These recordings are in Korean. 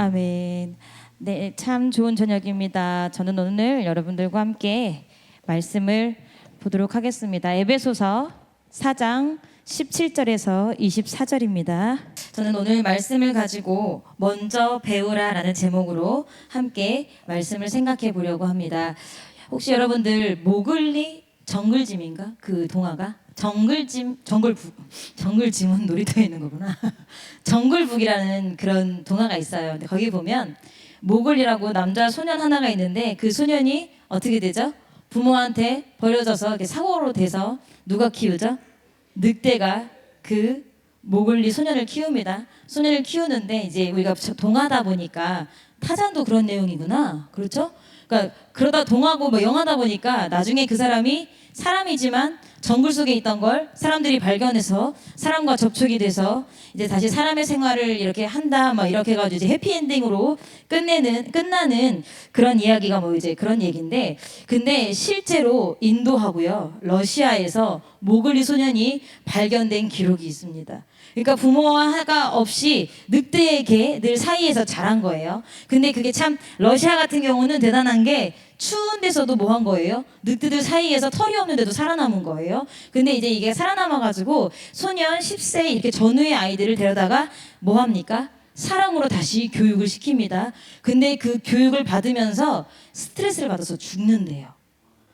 아멘. 네, 참 좋은 저녁입니다. 저는 오늘 여러분들과 함께 말씀을 보도록 하겠습니다. 에베소서 4장 17절에서 24절입니다. 저는 오늘 말씀을 가지고 먼저 배우라라는 제목으로 함께 말씀을 생각해 보려고 합니다. 혹시 여러분들 모글리 정글짐인가? 그 동화가? 정글짐은 놀이터에 있는 거구나. 정글북이라는 그런 동화가 있어요. 근데 거기 보면 모글리라고 남자 소년 하나가 있는데 그 소년이 어떻게 되죠? 부모한테 버려져서 이렇게 사고로 돼서 누가 키우죠? 늑대가 그 모글리 소년을 키웁니다. 소년을 키우는데 이제 우리가 동화다 보니까 타잔도 그런 내용이구나. 그렇죠? 그러니까 그러다 동화고 뭐 영화다 보니까 나중에 그 사람이 사람이지만 정글 속에 있던 걸 사람들이 발견해서 사람과 접촉이 돼서 이제 다시 사람의 생활을 이렇게 한다 막 이렇게 해가지고 이제 해피엔딩으로 끝나는 그런 이야기가 뭐 이제 그런 얘기인데, 근데 실제로 인도하고요 러시아에서 모글리 소년이 발견된 기록이 있습니다. 그러니까 부모가 없이 늑대에게 늘 사이에서 자란 거예요. 근데 그게 참 러시아 같은 경우는 대단한 게 추운 데서도 뭐 한 거예요? 늑대들 사이에서 털이 없는데도 살아남은 거예요. 근데 이제 이게 살아남아가지고 소년 10세 이렇게 전후의 아이들을 데려다가 뭐 합니까? 사랑으로 다시 교육을 시킵니다. 근데 그 교육을 받으면서 스트레스를 받아서 죽는데요.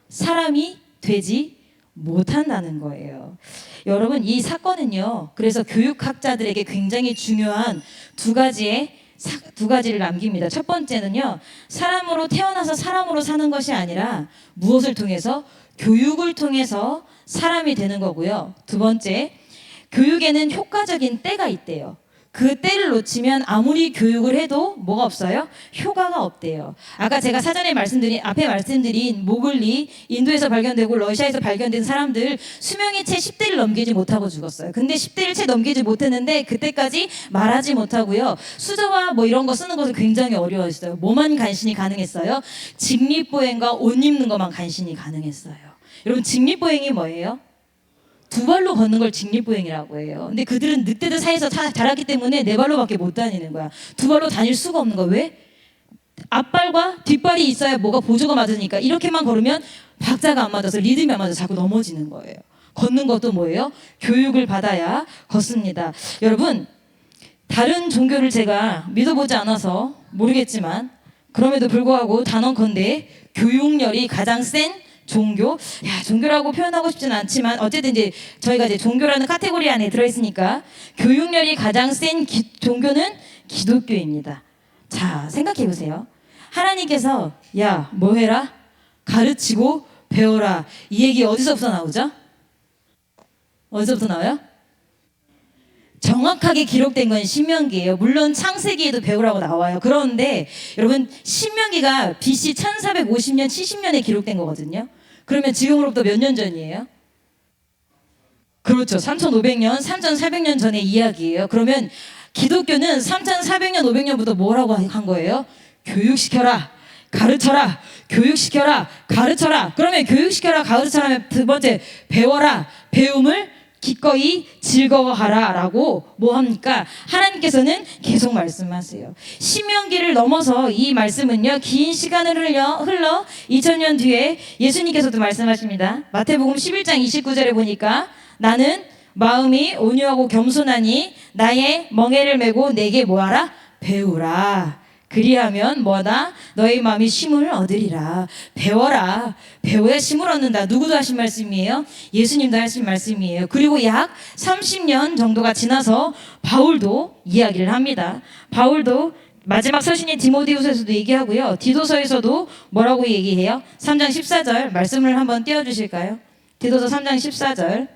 사람이 되지 못한다는 거예요. 여러분, 이 사건은요, 그래서 교육학자들에게 굉장히 중요한 두 가지를 남깁니다. 첫 번째는요, 사람으로 태어나서 사람으로 사는 것이 아니라 무엇을 통해서? 교육을 통해서 사람이 되는 거고요. 두 번째, 교육에는 효과적인 때가 있대요. 그 때를 놓치면 아무리 교육을 해도 뭐가 없어요? 효과가 없대요. 아까 제가 앞에 말씀드린 모글리, 인도에서 발견되고 러시아에서 발견된 사람들 수명이 채 10대를 넘기지 못하고 죽었어요. 근데 10대를 채 넘기지 못했는데 그때까지 말하지 못하고요. 수저와 뭐 이런 거 쓰는 것을 굉장히 어려워했어요. 뭐만 간신히 가능했어요? 직립보행과 옷 입는 것만 간신히 가능했어요. 여러분, 직립보행이 뭐예요? 두 발로 걷는 걸 직립보행이라고 해요. 근데 그들은 늑대들 사이에서 자랐기 때문에 네 발로밖에 못 다니는 거야. 두 발로 다닐 수가 없는 거야. 왜? 앞발과 뒷발이 있어야 뭐가 보조가 맞으니까 이렇게만 걸으면 박자가 안 맞아서 리듬이 안 맞아서 자꾸 넘어지는 거예요. 걷는 것도 뭐예요? 교육을 받아야 걷습니다. 여러분, 다른 종교를 제가 믿어보지 않아서 모르겠지만 그럼에도 불구하고 단언컨대 교육열이 가장 센 종교라고 표현하고 싶지는 않지만 어쨌든 이제 저희가 이제 종교라는 카테고리 안에 들어있으니까 교육열이 가장 센 종교는 기독교입니다. 자, 생각해 보세요. 하나님께서 야, 뭐 해라? 가르치고 배워라. 이 얘기 어디서부터 나오죠? 어디서부터 나와요? 정확하게 기록된 건 신명기예요. 물론 창세기에도 배우라고 나와요. 그런데 여러분, 신명기가 BC 1450년, 70년에 기록된 거거든요. 그러면 지금으로부터 몇 년 전이에요? 그렇죠. 3500년, 3400년 전의 이야기예요. 그러면 기독교는 3400년, 500년부터 뭐라고 한 거예요? 교육시켜라, 가르쳐라, 교육시켜라, 가르쳐라. 그러면 교육시켜라, 가르쳐라면 두 번째, 배워라, 배움을 기꺼이 즐거워하라 라고 뭐 합니까? 하나님께서는 계속 말씀하세요. 신명기를 넘어서 이 말씀은요, 긴 시간을 흘러 2000년 뒤에 예수님께서도 말씀하십니다. 마태복음 11장 29절에 보니까 나는 마음이 온유하고 겸손하니 나의 멍에를 메고 내게 뭐하라? 배우라. 그리하면 뭐다? 너의 마음이 쉼을 얻으리라. 배워라. 배워야 쉼을 얻는다. 누구도 하신 말씀이에요? 예수님도 하신 말씀이에요. 그리고 약 30년 정도가 지나서 바울도 이야기를 합니다. 바울도 마지막 서신인 디모데후서에서도 얘기하고요. 디도서에서도 뭐라고 얘기해요? 3장 14절 말씀을 한번 띄워주실까요? 디도서 3장 14절.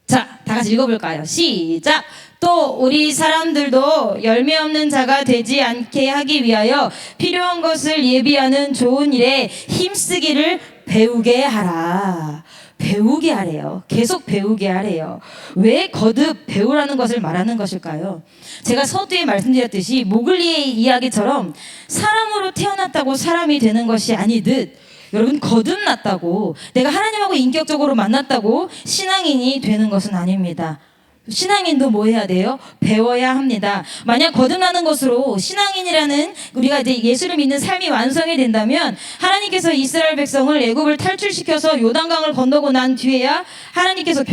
자, 다 같이 읽어볼까요? 시작! 또 우리 사람들도 열매 없는 자가 되지 않게 하기 위하여 필요한 것을 예비하는 좋은 일에 힘쓰기를 배우게 하라. 배우게 하래요. 계속 배우게 하래요. 왜 거듭 배우라는 것을 말하는 것일까요? 제가 서두에 말씀드렸듯이 모글리의 이야기처럼 사람으로 태어났다고 사람이 되는 것이 아니듯 여러분, 거듭났다고 내가 하나님하고 인격적으로 만났다고 신앙인이 되는 것은 아닙니다. 신앙인도 뭐 해야 돼요? 배워야 합니다. 만약 거듭나는 것으로 신앙인이라는 우리가 이제 예수를 믿는 삶이 완성이 된다면 하나님께서 이스라엘 백성을 애굽을 탈출시켜서 요단강을 건너고 난 뒤에야 하나님께서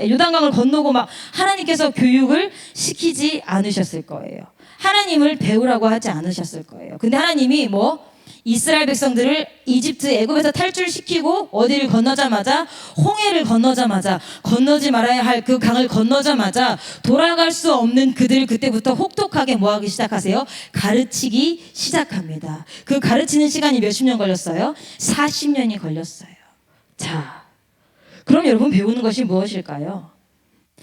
요단강을 건너고 막 하나님께서 교육을 시키지 않으셨을 거예요. 하나님을 배우라고 하지 않으셨을 거예요. 근데 하나님이 뭐 이스라엘 백성들을 이집트 애굽에서 탈출시키고 어디를 건너자마자 홍해를 건너자마자 건너지 말아야 할 그 강을 건너자마자 돌아갈 수 없는 그들을 그때부터 혹독하게 뭐하기 시작하세요? 가르치기 시작합니다. 그 가르치는 시간이 몇십 년 걸렸어요? 40년이 걸렸어요. 자, 그럼 여러분 배우는 것이 무엇일까요?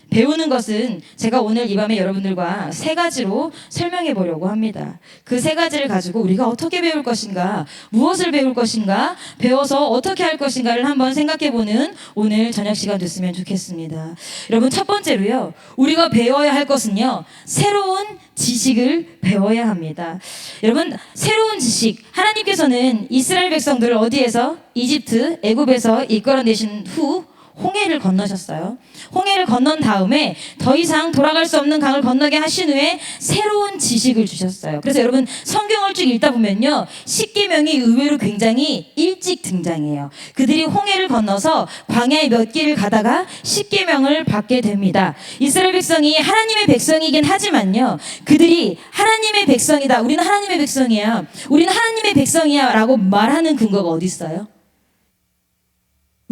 배우는 것은 제가 오늘 이 밤에 여러분들과 세 가지로 설명해 보려고 합니다. 그 세 가지를 가지고 우리가 어떻게 배울 것인가, 무엇을 배울 것인가, 배워서 어떻게 할 것인가를 한번 생각해 보는 오늘 저녁 시간 됐으면 좋겠습니다. 여러분, 첫 번째로요, 우리가 배워야 할 것은요, 새로운 지식을 배워야 합니다. 여러분, 새로운 지식, 하나님께서는 이스라엘 백성들을 어디에서? 이집트, 애굽에서 이끌어내신 후 홍해를 건너셨어요. 홍해를 건넌 다음에 더 이상 돌아갈 수 없는 강을 건너게 하신 후에 새로운 지식을 주셨어요. 그래서 여러분, 성경을 쭉 읽다 보면요, 십계명이 의외로 굉장히 일찍 등장해요. 그들이 홍해를 건너서 광야의 몇 길을 가다가 십계명을 받게 됩니다. 이스라엘 백성이 하나님의 백성이긴 하지만요, 그들이 하나님의 백성이다, 우리는 하나님의 백성이야, 우리는 하나님의 백성이야 라고 말하는 근거가 어디 있어요?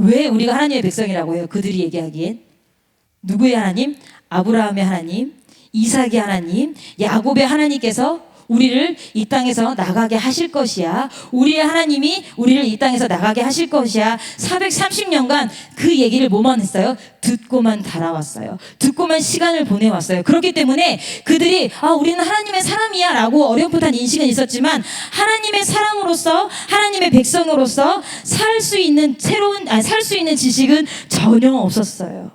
왜 우리가 하나님의 백성이라고 해요? 그들이 얘기하기엔 누구의 하나님? 아브라함의 하나님, 이삭의 하나님, 야곱의 하나님께서 우리를 이 땅에서 나가게 하실 것이야. 우리의 하나님이 우리를 이 땅에서 나가게 하실 것이야. 430년간 그 얘기를 뭐만 했어요? 듣고만 달아왔어요. 듣고만 시간을 보내왔어요. 그렇기 때문에 그들이 우리는 하나님의 사람이야 라고 어렴풋한 인식은 있었지만 하나님의 사람으로서, 하나님의 백성으로서 살 수 있는 살 수 있는 지식은 전혀 없었어요.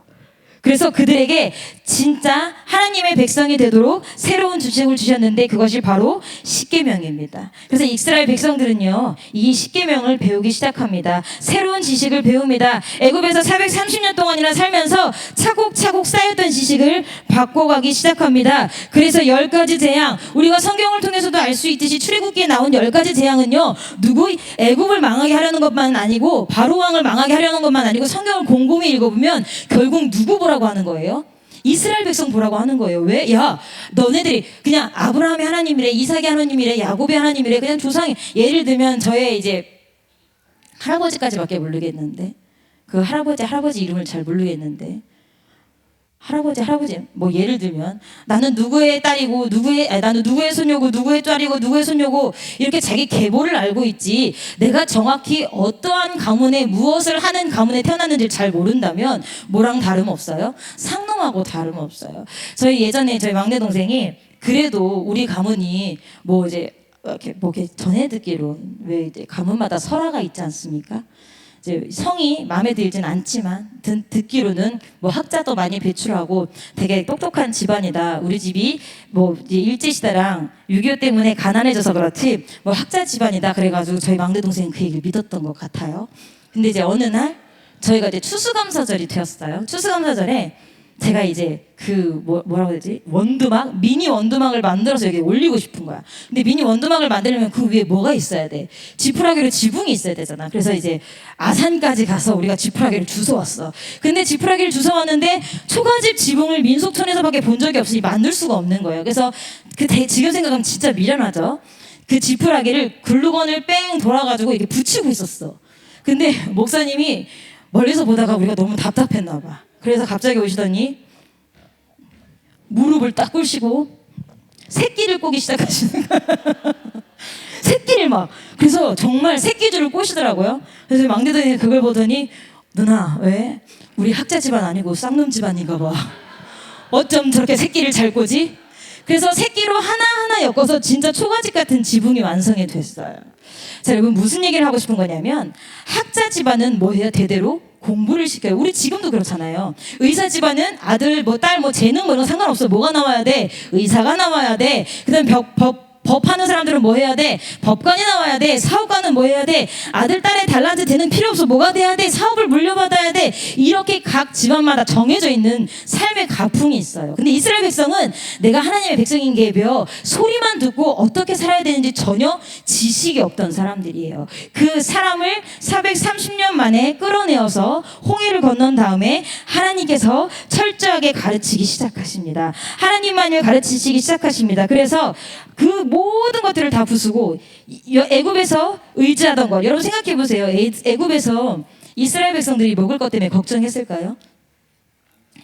그래서 그들에게 진짜 하나님의 백성이 되도록 새로운 지식을 주셨는데 그것이 바로 십계명입니다. 그래서 이스라엘 백성들은요, 이 십계명을 배우기 시작합니다. 새로운 지식을 배웁니다. 애굽에서 430년 동안이나 살면서 차곡차곡 쌓였던 지식을 바꿔가기 시작합니다. 그래서 10가지 재앙, 우리가 성경을 통해서도 알 수 있듯이 출애굽기에 나온 10가지 재앙은요, 애굽을 망하게 하려는 것만 아니고 바로 왕을 망하게 하려는 것만 아니고 성경을 곰곰이 읽어보면 결국 누구 보라고 하는 거예요? 이스라엘 백성 보라고 하는 거예요. 왜? 야, 너네들이 그냥 아브라함의 하나님이래, 이삭의 하나님이래, 야곱의 하나님이래, 그냥 조상이, 예를 들면 저의 이제 할아버지까지밖에 모르겠는데, 그 할아버지 이름을 잘 모르겠는데, 할아버지 뭐 예를 들면 나는 누구의 딸이고 나는 누구의 손녀고 누구의 딸이고 누구의 손녀고 이렇게 자기 계보를 알고 있지, 내가 정확히 어떠한 가문에 무엇을 하는 가문에 태어났는지 잘 모른다면 뭐랑 다름없어요? 상놈하고 다름없어요. 예전에 저희 막내 동생이 그래도 우리 가문이 뭐 이제 이렇게 전해 듣기로 왜 이제 가문마다 설화가 있지 않습니까? 이제 성이 마음에 들진 않지만 듣기로는 뭐 학자도 많이 배출하고 되게 똑똑한 집안이다. 우리 집이 뭐 이제 일제시대랑 6.25 때문에 가난해져서 그렇지 뭐 학자 집안이다. 그래가지고 저희 막내 동생은 그 얘기를 믿었던 것 같아요. 근데 이제 어느 날 저희가 이제 추수감사절이 되었어요. 추수감사절에 제가 이제 뭐라고 해야 되지? 미니 원두막을 만들어서 여기 올리고 싶은 거야. 근데 미니 원두막을 만들려면 그 위에 뭐가 있어야 돼? 지푸라기로 지붕이 있어야 되잖아. 그래서 이제 아산까지 가서 우리가 지푸라기를 주워왔어. 근데 지푸라기를 주워왔는데 초가집 지붕을 민속촌에서밖에 본 적이 없으니 만들 수가 없는 거예요. 그래서 지금 생각하면 진짜 미련하죠. 그 지푸라기를 글루건을 뺑 돌아가지고 이렇게 붙이고 있었어. 근데 목사님이 멀리서 보다가 우리가 너무 답답했나 봐. 그래서 갑자기 오시더니 무릎을 딱 꿇으시고 새끼를 꼬기 시작하시는 거예요. 새끼를 막. 그래서 정말 새끼줄을 꼬시더라고요. 그래서 막내들이 그걸 보더니 누나 왜? 우리 학자 집안 아니고 쌍놈 집안인가 봐. 어쩜 저렇게 새끼를 잘 꼬지? 그래서 새끼로 하나하나 엮어서 진짜 초가집 같은 지붕이 완성이 됐어요. 자, 여러분 무슨 얘기를 하고 싶은 거냐면 학자 집안은 뭐예요? 대대로 공부를 시켜요. 우리 지금도 그렇잖아요. 의사 집안은 아들, 딸, 재능 이런 거 상관없어. 뭐가 나와야 돼? 의사가 나와야 돼. 그다음 법하는 사람들은 뭐 해야 돼? 법관이 나와야 돼. 사업가는 뭐 해야 돼? 아들, 딸의 달란트 되는 필요 없어. 뭐가 돼야 돼? 사업을 물려받아야 돼. 이렇게 각 집안마다 정해져 있는 삶의 가풍이 있어요. 근데 이스라엘 백성은 내가 하나님의 백성인 게 배워 소리만 듣고 어떻게 살아야 되는지 전혀 지식이 없던 사람들이에요. 그 사람을 430년 만에 끌어내어서 홍해를 건넌 다음에 하나님께서 철저하게 가르치기 시작하십니다. 하나님만을 가르치시기 시작하십니다. 그래서 그 모든 것들을 다 부수고 애굽에서 의지하던 것, 여러분 생각해 보세요. 애굽에서 이스라엘 백성들이 먹을 것 때문에 걱정했을까요?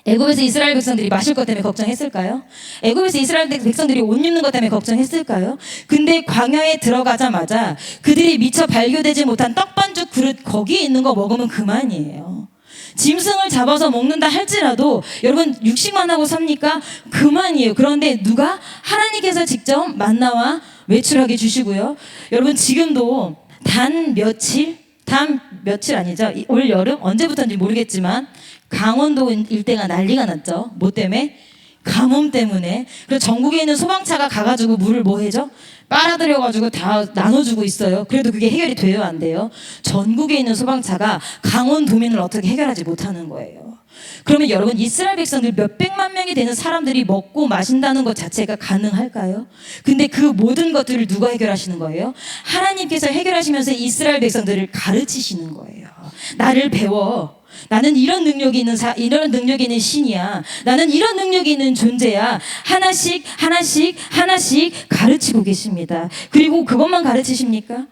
애굽에서 이스라엘 백성들이 마실 것 때문에 걱정했을까요? 애굽에서 이스라엘 백성들이 옷 입는 것 때문에 걱정했을까요? 근데 광야에 들어가자마자 그들이 미처 발교되지 못한 떡반죽 그릇 거기에 있는 거 먹으면 그만이에요. 짐승을 잡아서 먹는다 할지라도 여러분 육식만 하고 삽니까? 그만이에요. 그런데 누가? 하나님께서 직접 만나와 외출하게 주시고요. 여러분 지금도 단 며칠 아니죠. 올 여름 언제부터인지 모르겠지만 강원도 일대가 난리가 났죠. 뭐 때문에? 가뭄 때문에. 그래서 전국에 있는 소방차가 가가지고 물을 뭐 해줘? 빨아들여가지고 다 나눠주고 있어요. 그래도 그게 해결이 돼요, 안 돼요? 전국에 있는 소방차가 강원도민을 어떻게 해결하지 못하는 거예요. 그러면 여러분 이스라엘 백성들 몇백만 명이 되는 사람들이 먹고 마신다는 것 자체가 가능할까요? 근데 그 모든 것들을 누가 해결하시는 거예요? 하나님께서 해결하시면서 이스라엘 백성들을 가르치시는 거예요. 나를 배워. 나는 이런 능력이 있는 신이야. 나는 이런 능력이 있는 존재야. 하나씩 가르치고 계십니다. 그리고 그것만 가르치십니까?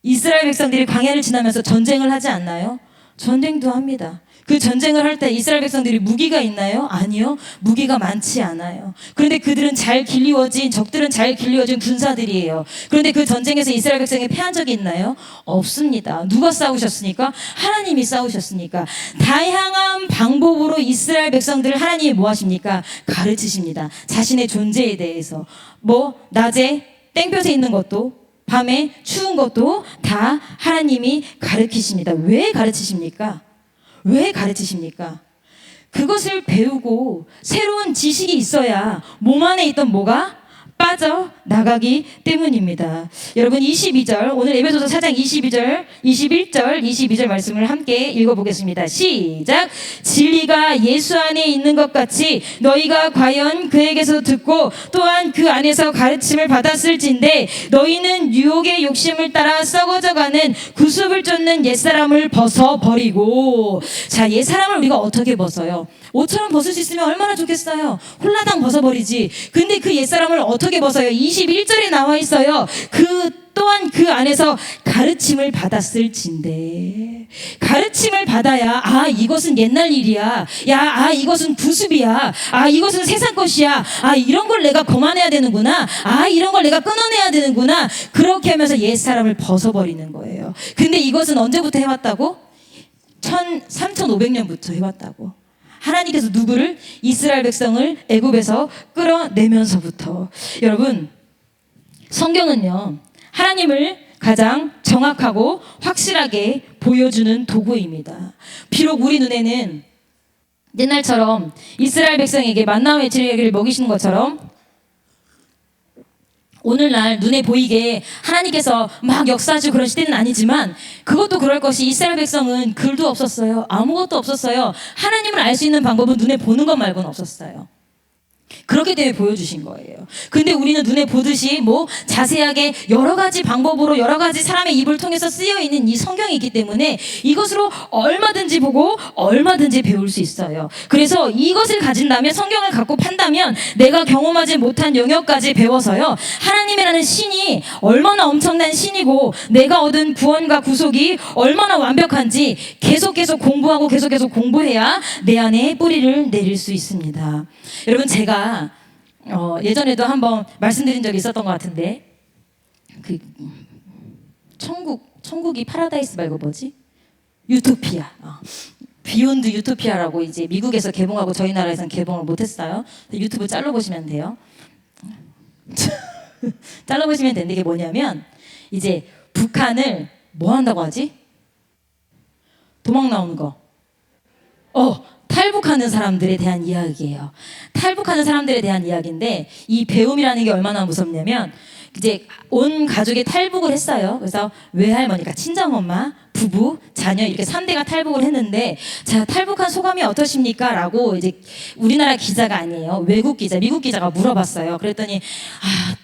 이스라엘 백성들이 광야를 지나면서 전쟁을 하지 않나요? 전쟁도 합니다. 그 전쟁을 할 때 이스라엘 백성들이 무기가 있나요? 아니요. 무기가 많지 않아요. 그런데 그들은 적들은 잘 길리워진 군사들이에요. 그런데 그 전쟁에서 이스라엘 백성이 패한 적이 있나요? 없습니다. 누가 싸우셨습니까? 하나님이 싸우셨으니까. 다양한 방법으로 이스라엘 백성들을 하나님이 뭐 하십니까? 가르치십니다. 자신의 존재에 대해서. 낮에 땡볕에 있는 것도 밤에 추운 것도 다 하나님이 가르치십니다. 왜 가르치십니까? 왜 가르치십니까? 그것을 배우고 새로운 지식이 있어야 몸 안에 있던 뭐가 빠져나가기 때문입니다. 여러분 22절 오늘 에베소서 4장 22절 21절 22절 말씀을 함께 읽어보겠습니다. 시작. 진리가 예수 안에 있는 것 같이 너희가 과연 그에게서 듣고 또한 그 안에서 가르침을 받았을진데 너희는 유혹의 욕심을 따라 썩어져가는 구습을 쫓는 옛사람을 벗어버리고. 자, 옛사람을 우리가 어떻게 벗어요? 옷처럼 벗을 수 있으면 얼마나 좋겠어요. 홀라당 벗어버리지. 근데 그 옛사람을 어떻게 벗어요? 21절에 나와 있어요. 또한 그 안에서 가르침을 받았을진데. 가르침을 받아야 이것은 옛날 일이야. 이것은 구습이야. 이것은 세상 것이야. 이런 걸 내가 거만해야 되는구나. 이런 걸 내가 끊어내야 되는구나. 그렇게 하면서 옛사람을 벗어버리는 거예요. 근데 이것은 언제부터 해왔다고? 3500년부터 해왔다고. 하나님께서 누구를? 이스라엘 백성을 애굽에서 끌어내면서부터. 여러분 성경은요 하나님을 가장 정확하고 확실하게 보여주는 도구입니다. 비록 우리 눈에는 옛날처럼 이스라엘 백성에게 만나와 메추리알을 먹이시는 것처럼 오늘날 눈에 보이게 하나님께서 막 역사하시고 그런 시대는 아니지만 그것도 그럴 것이 이스라엘 백성은 글도 없었어요. 아무것도 없었어요. 하나님을 알 수 있는 방법은 눈에 보는 것 말고는 없었어요. 그렇기 때문에 보여주신 거예요. 근데 우리는 눈에 보듯이 자세하게 여러 가지 방법으로 여러 가지 사람의 입을 통해서 쓰여 있는 이 성경이 있기 때문에 이것으로 얼마든지 보고 얼마든지 배울 수 있어요. 그래서 이것을 가진다면, 성경을 갖고 판다면 내가 경험하지 못한 영역까지 배워서요 하나님이라는 신이 얼마나 엄청난 신이고 내가 얻은 구원과 구속이 얼마나 완벽한지 계속 공부하고 계속 공부해야 내 안에 뿌리를 내릴 수 있습니다. 여러분 제가 예전에도 한번 말씀드린 적이 있었던 것 같은데 천국이 파라다이스 말고 유토피아. 비욘드 유토피아라고 이제 미국에서 개봉하고 저희 나라에서는 개봉을 못했어요. 유튜브 잘라보시면 돼요. 잘라보시면 되는데 이게 뭐냐면 이제 북한을 뭐 한다고 하지? 도망 나오는 거. 탈북하는 사람들에 대한 이야기예요. 탈북하는 사람들에 대한 이야기인데 이 배움이라는 게 얼마나 무섭냐면 이제 온 가족이 탈북을 했어요. 그래서 외할머니가 친정엄마, 부부, 자녀 이렇게 3대가 탈북을 했는데 자, 탈북한 소감이 어떠십니까? 라고 이제 우리나라 기자가 아니에요. 외국 기자, 미국 기자가 물어봤어요. 그랬더니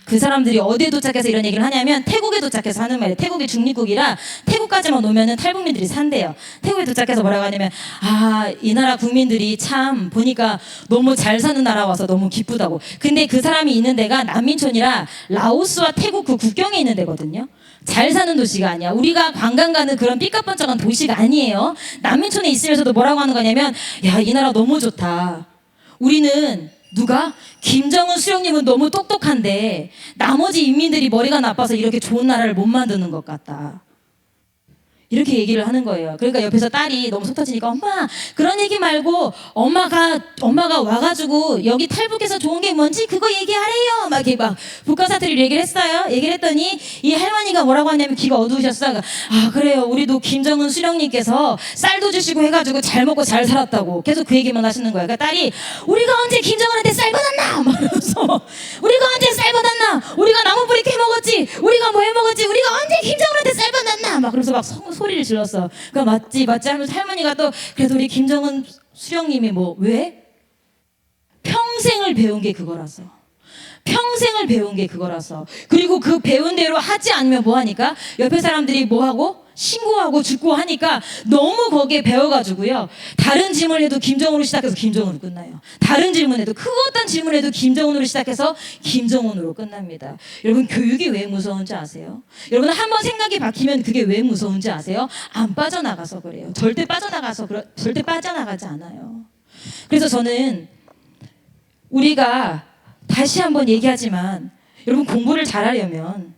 그 사람들이 어디에 도착해서 이런 얘기를 하냐면 태국에 도착해서 하는 말이에요. 태국이 중립국이라 태국까지만 오면은 탈북민들이 산대요. 태국에 도착해서 뭐라고 하냐면 이 나라 국민들이 참 보니까 너무 잘 사는 나라 와서 너무 기쁘다고. 근데 그 사람이 있는 데가 난민촌이라 라오스와 태국 그 국경에 있는 데거든요. 잘 사는 도시가 아니야. 우리가 관광 가는 그런 삐까뻔쩍한 도시가 아니에요. 난민촌에 있으면서도 뭐라고 하는 거냐면 야, 이 나라 너무 좋다. 우리는 누가? 김정은 수령님은 너무 똑똑한데 나머지 인민들이 머리가 나빠서 이렇게 좋은 나라를 못 만드는 것 같다. 이렇게 얘기를 하는 거예요. 그러니까 옆에서 딸이 너무 속 터지니까 엄마 그런 얘기 말고 엄마가 와가지고 여기 탈북해서 좋은 게 뭔지 그거 얘기하래요. 막 이렇게 막 북한사투리를 얘기를 했어요. 얘기를 했더니 이 할머니가 뭐라고 하냐면 귀가 어두우셨어요. 그래요. 우리도 김정은 수령님께서 쌀도 주시고 해가지고 잘 먹고 잘 살았다고 계속 그 얘기만 하시는 거예요. 그러니까 딸이 우리가 언제 김정은한테 쌀 받았나? 말하면서 우리가 언제 쌀 받았나? 우리가 나무 뿌리 캐먹었지? 우리가 뭐 해먹었지? 우리가 언제 김정은한테 쌀 받았나? 막 그러면서 막 소리를 질렀어. 그러니까 맞지 하면서 할머니가 또 그래도 우리 김정은 수령님이 뭐 왜? 평생을 배운 게 그거라서. 평생을 배운 게 그거라서. 그리고 그 배운 대로 하지 않으면 뭐 하니까 옆에 사람들이 뭐 하고 신고하고 죽고 하니까 너무 거기에 배워가지고요. 다른 질문해도 김정은으로 시작해서 김정은으로 끝나요. 다른 질문해도 그 어떤 질문해도 김정은으로 시작해서 김정은으로 끝납니다. 여러분 교육이 왜 무서운지 아세요? 여러분 한번 생각이 박히면 그게 왜 무서운지 아세요? 안 빠져나가서 그래요. 절대 빠져나가지 않아요. 그래서 저는 우리가 다시 한번 얘기하지만 여러분 공부를 잘하려면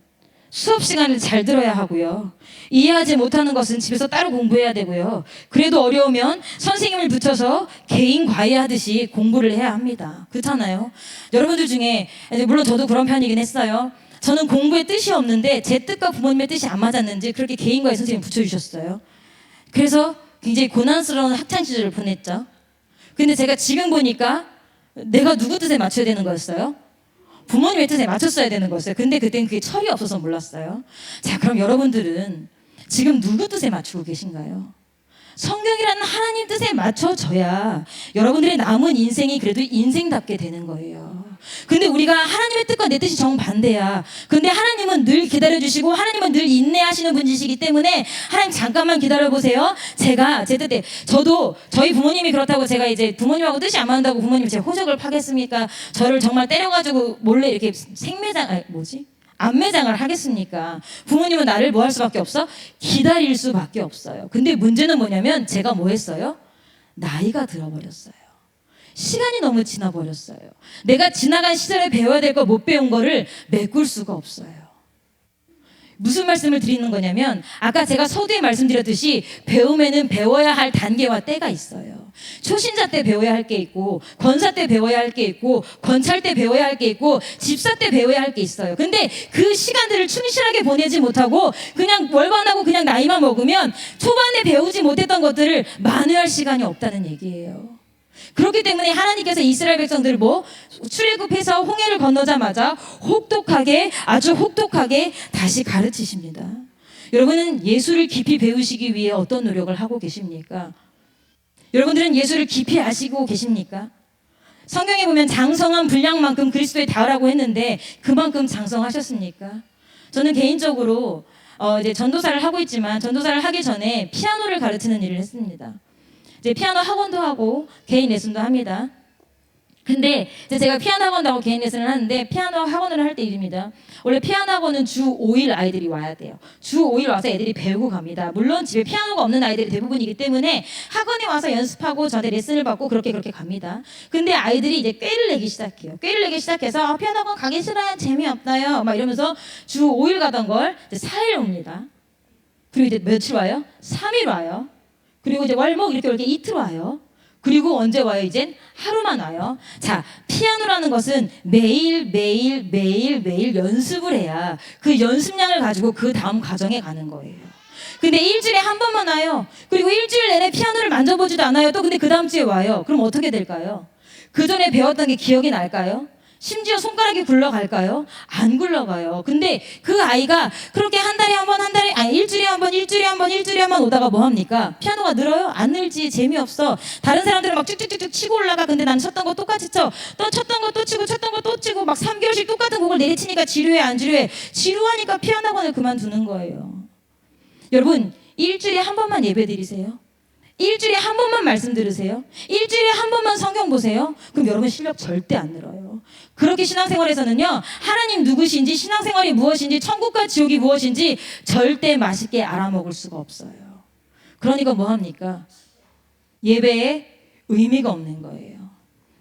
수업 시간을 잘 들어야 하고요. 이해하지 못하는 것은 집에서 따로 공부해야 되고요. 그래도 어려우면 선생님을 붙여서 개인 과외하듯이 공부를 해야 합니다. 그렇잖아요. 여러분들 중에 물론 저도 그런 편이긴 했어요. 저는 공부에 뜻이 없는데 제 뜻과 부모님의 뜻이 안 맞았는지 그렇게 개인 과외 선생님 붙여주셨어요. 그래서 굉장히 고난스러운 학창 시절을 보냈죠. 근데 제가 지금 보니까 내가 누구 뜻에 맞춰야 되는 거였어요? 부모님의 뜻에 맞췄어야 되는 거였어요. 근데 그땐 그게 철이 없어서 몰랐어요. 자, 그럼 여러분들은 지금 누구 뜻에 맞추고 계신가요? 성경이라는 하나님 뜻에 맞춰져야 여러분들의 남은 인생이 그래도 인생답게 되는 거예요. 근데 우리가 하나님의 뜻과 내 뜻이 정반대야. 근데 하나님은 늘 기다려주시고 하나님은 늘 인내하시는 분이시기 때문에 하나님 잠깐만 기다려보세요. 제가 제 뜻에 저도 저희 부모님이 그렇다고 제가 이제 부모님하고 뜻이 안 맞는다고 부모님이 제 호적을 파겠습니까? 저를 정말 때려가지고 몰래 이렇게 안매장을 하겠습니까? 부모님은 나를 뭐 할 수밖에 없어? 기다릴 수밖에 없어요. 근데 문제는 뭐냐면 제가 뭐 했어요? 나이가 들어버렸어요. 시간이 너무 지나버렸어요. 내가 지나간 시절에 배워야 될 거 못 배운 거를 메꿀 수가 없어요. 무슨 말씀을 드리는 거냐면 아까 제가 서두에 말씀드렸듯이 배움에는 배워야 할 단계와 때가 있어요. 초신자 때 배워야 할 게 있고 권사 때 배워야 할 게 있고 권찰 때 배워야 할 게 있고 집사 때 배워야 할 게 있어요. 근데 그 시간들을 충실하게 보내지 못하고 그냥 월반하고 그냥 나이만 먹으면 초반에 배우지 못했던 것들을 만회할 시간이 없다는 얘기예요. 그렇기 때문에 하나님께서 이스라엘 백성들을 출애굽해서 홍해를 건너자마자 아주 혹독하게 다시 가르치십니다. 여러분은 예수를 깊이 배우시기 위해 어떤 노력을 하고 계십니까? 여러분들은 예수를 깊이 아시고 계십니까? 성경에 보면 장성한 분량만큼 그리스도에 닿으라고 했는데 그만큼 장성하셨습니까? 저는 개인적으로 이제 전도사를 하고 있지만 전도사를 하기 전에 피아노를 가르치는 일을 했습니다. 이제 피아노 학원도 하고 개인 레슨도 합니다. 근데 이제 제가 피아노 학원도 하고 개인 레슨을 하는데 피아노 학원을 할 때 일입니다. 원래 피아노 학원은 주 5일 아이들이 와야 돼요. 주 5일 와서 애들이 배우고 갑니다. 물론 집에 피아노가 없는 아이들이 대부분이기 때문에 학원에 와서 연습하고 저한테 레슨을 받고 그렇게 갑니다. 근데 아이들이 이제 꾀를 내기 시작해요. 꾀를 내기 시작해서 피아노 학원 가기 싫어요. 재미없나요? 막 이러면서 주 5일 가던 걸 이제 4일 옵니다. 그리고 이제 며칠 와요? 3일 와요. 그리고 이제 월목 이렇게 이틀 와요. 그리고 언제 와요? 이젠 하루만 와요. 자, 피아노라는 것은 매일 연습을 해야 그 연습량을 가지고 그 다음 과정에 가는 거예요. 근데 일주일에 한 번만 와요. 그리고 일주일 내내 피아노를 만져보지도 않아요. 또 근데 그 다음 주에 와요. 그럼 어떻게 될까요? 그 전에 배웠던 게 기억이 날까요? 심지어 손가락이 굴러갈까요? 안 굴러가요. 근데 그 아이가 그렇게 한 달에 한 번, 일주일에 한 번, 일주일에 한 번, 일주일에 한 번 오다가 뭐 합니까? 피아노가 늘어요? 안 늘지. 재미없어. 다른 사람들은 막 쭉쭉쭉쭉 치고 올라가. 근데 난 쳤던 거 똑같이 쳐. 또 쳤던 거 또 치고, 쳤던 거 또 치고, 막 3개월씩 똑같은 곡을 내리치니까 지루해, 안 지루해? 지루하니까 피아노 학원을 그만두는 거예요. 여러분, 일주일에 한 번만 예배 드리세요. 일주일에 한 번만 말씀 들으세요. 일주일에 한 번만 성경 보세요. 그럼 여러분 실력 절대 안 늘어요. 그렇게 신앙생활에서는요, 하나님 누구신지, 신앙생활이 무엇인지, 천국과 지옥이 무엇인지 절대 맛있게 알아먹을 수가 없어요. 그러니까 뭐 합니까? 예배에 의미가 없는 거예요.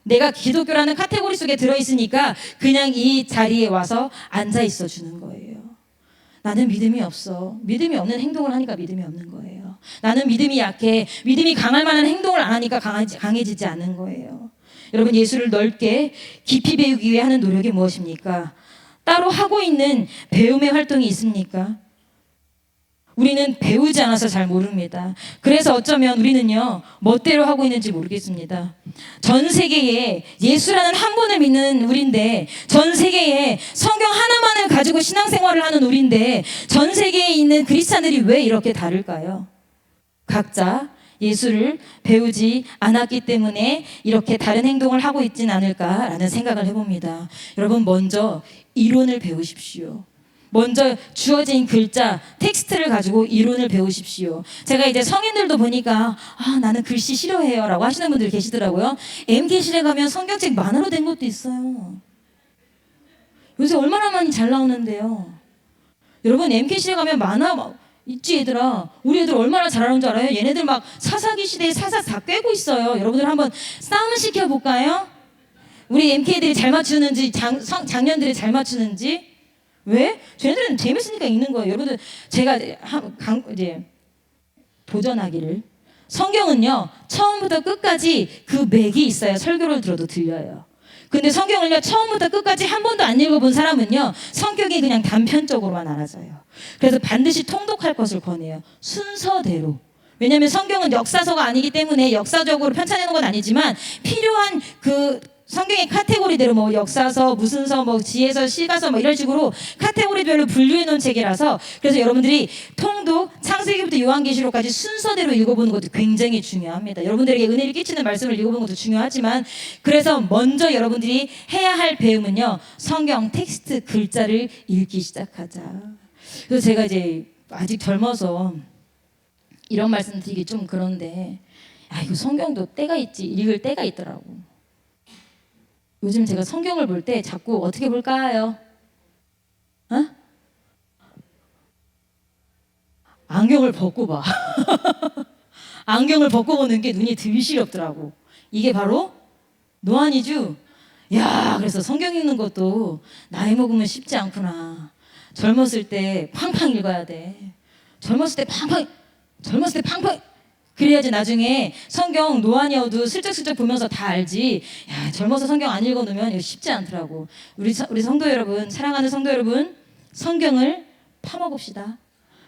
내가 기독교라는 카테고리 속에 들어있으니까 그냥 이 자리에 와서 앉아 있어 주는 거예요. 나는 믿음이 없어. 믿음이 없는 행동을 하니까 믿음이 없는 거예요. 나는 믿음이 약해. 믿음이 강할 만한 행동을 안 하니까 강해지지 않는 거예요. 여러분, 예수를 넓게 깊이 배우기 위해 하는 노력이 무엇입니까? 따로 하고 있는 배움의 활동이 있습니까? 우리는 배우지 않아서 잘 모릅니다. 그래서 어쩌면 우리는요, 멋대로 하고 있는지 모르겠습니다. 전 세계에 예수라는 한 분을 믿는 우리인데, 전 세계에 성경 하나만을 가지고 신앙생활을 하는 우리인데, 전 세계에 있는 그리스찬들이 왜 이렇게 다를까요? 각자 예수를 배우지 않았기 때문에 이렇게 다른 행동을 하고 있진 않을까라는 생각을 해봅니다. 여러분, 먼저 이론을 배우십시오. 먼저 주어진 글자, 텍스트를 가지고 이론을 배우십시오. 제가 이제 성인들도 보니까 나는 글씨 싫어해요 라고 하시는 분들 계시더라고요. MK실에 가면 성경책 만화로 된 것도 있어요. 요새 얼마나 많이 잘 나오는데요. 여러분, MK실에 가면 만화 있지 얘들아. 우리 애들 얼마나 잘하는 줄 알아요? 얘네들 막 사사기 시대에 사사 다 꿰고 있어요. 여러분들 한번 싸움 시켜볼까요? 우리 MK들이 잘 맞추는지 장년들이 잘 맞추는지. 왜? 쟤네들은 재밌으니까 읽는 거예요. 여러분들, 제가 이제 도전하기를. 성경은요, 처음부터 끝까지 그 맥이 있어요. 설교를 들어도 들려요. 근데 성경을요, 처음부터 끝까지 한 번도 안 읽어본 사람은요, 성격이 그냥 단편적으로만 알아져요. 그래서 반드시 통독할 것을 권해요. 순서대로. 왜냐하면 성경은 역사서가 아니기 때문에 역사적으로 편찬해 놓은 건 아니지만 필요한 그 성경의 카테고리대로 뭐 역사서, 무슨 서, 뭐 지혜서, 시가서 뭐 이런 식으로 카테고리별로 분류해 놓은 책이라서, 그래서 여러분들이 통독, 창세기부터 요한계시록까지 순서대로 읽어보는 것도 굉장히 중요합니다. 여러분들에게 은혜를 끼치는 말씀을 읽어보는 것도 중요하지만, 그래서 먼저 여러분들이 해야 할 배움은요, 성경 텍스트 글자를 읽기 시작하자. 그래서 제가 이제 아직 젊어서 이런 말씀 드리기 좀 그런데, 이거 성경도 때가 있지, 읽을 때가 있더라고. 요즘 제가 성경을 볼 때 자꾸 어떻게 볼까요? 안경을 벗고 봐. 안경을 벗고 보는 게 눈이 덜 시렵더라고. 이게 바로 노안이죠. 야, 그래서 성경 읽는 것도 나이 먹으면 쉽지 않구나. 젊었을 때 팡팡 읽어야 돼. 젊었을 때 팡팡. 그래야지 나중에 성경 노안이어도 슬쩍슬쩍 보면서 다 알지. 야, 젊어서 성경 안 읽어놓으면 이거 쉽지 않더라고. 우리 성도 여러분, 사랑하는 성도 여러분, 성경을 파먹읍시다.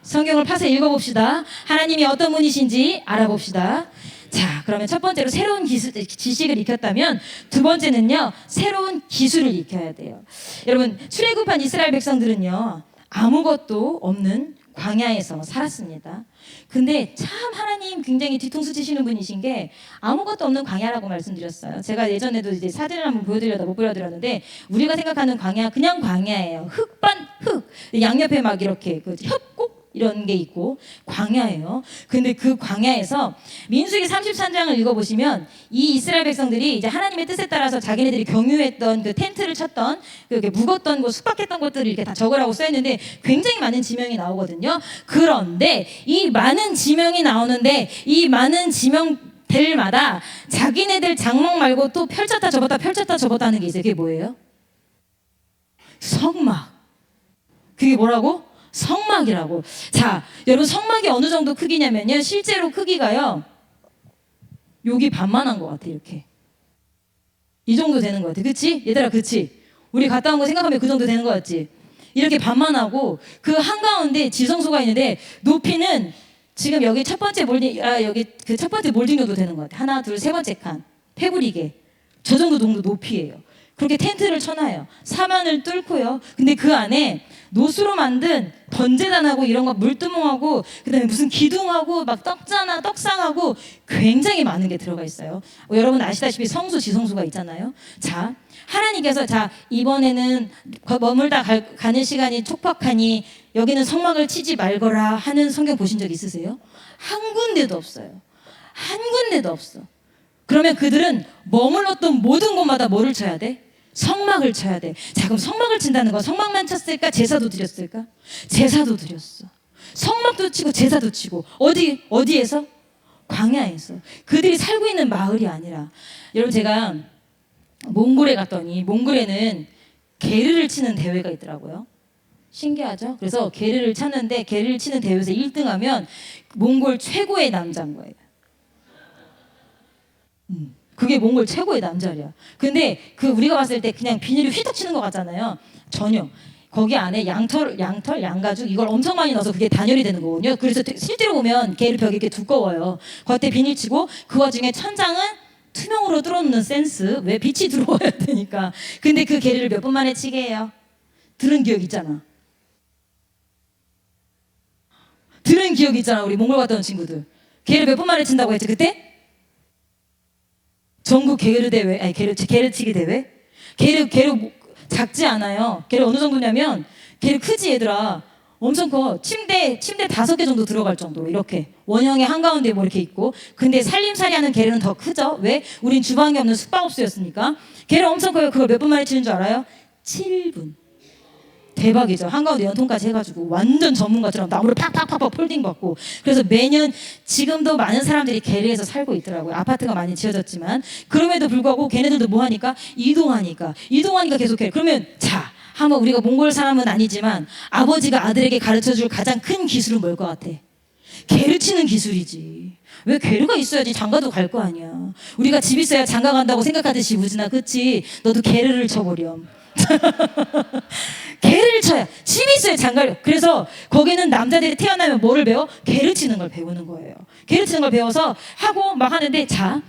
성경을 파서 읽어봅시다. 하나님이 어떤 분이신지 알아봅시다. 자, 그러면 첫 번째로 새로운 지식을 익혔다면, 두 번째는요, 새로운 기술을 익혀야 돼요. 여러분, 출애굽한 이스라엘 백성들은요, 아무것도 없는 광야에서 살았습니다. 근데 참 하나님 굉장히 뒤통수 치시는 분이신 게, 아무것도 없는 광야라고 말씀드렸어요. 제가 예전에도 이제 사진을 한번 보여드려다 못 보여드렸는데, 우리가 생각하는 광야 그냥 광야예요. 흙 양옆에 막 이렇게 그 협곡 이런 게 있고 광야예요. 근데 그 광야에서 민수기 33장을 읽어보시면, 이 이스라엘 백성들이 이제 하나님의 뜻에 따라서 자기네들이 경유했던 그 텐트를 쳤던, 그 묵었던 거, 숙박했던 것들을 이렇게 다 적으라고 써있는데 굉장히 많은 지명이 나오거든요. 그런데 이 많은 지명이 나오는데, 이 많은 지명들마다 자기네들 장막 말고 또 펼쳤다 접었다 하는 게 있어요. 그게 뭐예요? 성막. 그게 뭐라고? 성막이라고. 자, 여러분, 성막이 어느 정도 크기냐면요, 실제로 크기가요, 여기 반만한 것 같아. 이렇게 이 정도 되는 것 같아. 그치? 얘들아, 그치? 우리 갔다 온 거 생각하면 그 정도 되는 것 같지? 이렇게 반만하고 그 한가운데 지성소가 있는데 높이는 지금 여기 첫 번째 몰딩 여기 그 첫 번째 몰딩 정도 되는 것 같아요. 하나, 둘, 세 번째 칸 페브리게 저 정도 높이예요. 그렇게 텐트를 쳐놔요. 사면을 뚫고요. 근데 그 안에 노수로 만든 번제단하고 이런 거 물두멍하고 그다음에 무슨 기둥하고 막 떡상하고 굉장히 많은 게 들어가 있어요. 여러분 아시다시피 성소 지성소가 있잖아요. 자, 하나님께서 자 이번에는 머물다 가는 시간이 촉박하니 여기는 성막을 치지 말거라 하는 성경 보신 적 있으세요? 한 군데도 없어요. 한 군데도 없어. 그러면 그들은 머물렀던 모든 곳마다 뭐를 쳐야 돼? 성막을 쳐야 돼. 자, 그럼 성막을 친다는 거 성막만 쳤을까? 제사도 드렸을까? 제사도 드렸어. 성막도 치고 제사도 치고 어디에서? 광야에서. 그들이 살고 있는 마을이 아니라 여러분 제가 몽골에 갔더니 몽골에는 게르를 치는 대회가 있더라고요. 신기하죠? 그래서 게르를 쳤는데 게르를 치는 대회에서 1등하면 몽골 최고의 남자인 거예요. 그게 몽골 최고의 남자리야. 근데 그 우리가 봤을 때 그냥 비닐을 휘떡 치는 것 같잖아요. 전혀. 거기 안에 양가죽 이걸 엄청 많이 넣어서 그게 단열이 되는 거거든요. 그래서 실제로 보면 게르 벽이 이렇게 두꺼워요. 겉에 비닐 치고 그 와중에 천장은 투명으로 뚫어놓는 센스. 왜 빛이 들어와야 되니까. 근데 그 게르를 몇 분 만에 치게 해요? 들은 기억 있잖아. 들은 기억 있잖아. 우리 몽골 갔다 온 친구들. 게르 몇 분 만에 친다고 했지 그때? 전국 게르 대회, 아니 게르 치기 대회? 게르 작지 않아요. 게르 어느 정도냐면 게르 크지 얘들아. 엄청 커. 침대 5개 정도 들어갈 정도로 이렇게 원형의 한가운데 뭐 이렇게 있고. 근데 살림살이하는 게르는 더 크죠. 왜? 우린 주방이 없는 숙박업소였으니까. 게르 엄청 커요. 그걸 몇 분 만에 치는 줄 알아요? 7분. 대박이죠. 한가운데 연통까지 해가지고 완전 전문가처럼 나무를 팍팍팍팍 폴딩 받고. 그래서 매년 지금도 많은 사람들이 게르에서 살고 있더라고요. 아파트가 많이 지어졌지만 그럼에도 불구하고 걔네들도 뭐 하니까 이동하니까 계속 해. 그러면 자 한번 우리가 몽골 사람은 아니지만 아버지가 아들에게 가르쳐줄 가장 큰 기술은 뭘 것 같아? 게르 치는 기술이지. 왜 게르가 있어야지 장가도 갈 거 아니야. 우리가 집 있어야 장가 간다고 생각하듯이 우진아 그치? 너도 게르를 쳐버렴. 게르를 쳐야 집이 있어야 장가를. 그래서 거기는 남자들이 태어나면 뭐를 배워? 게르 치는 걸 배우는 거예요. 게르 치는 걸 배워서 하고 막 하는데 자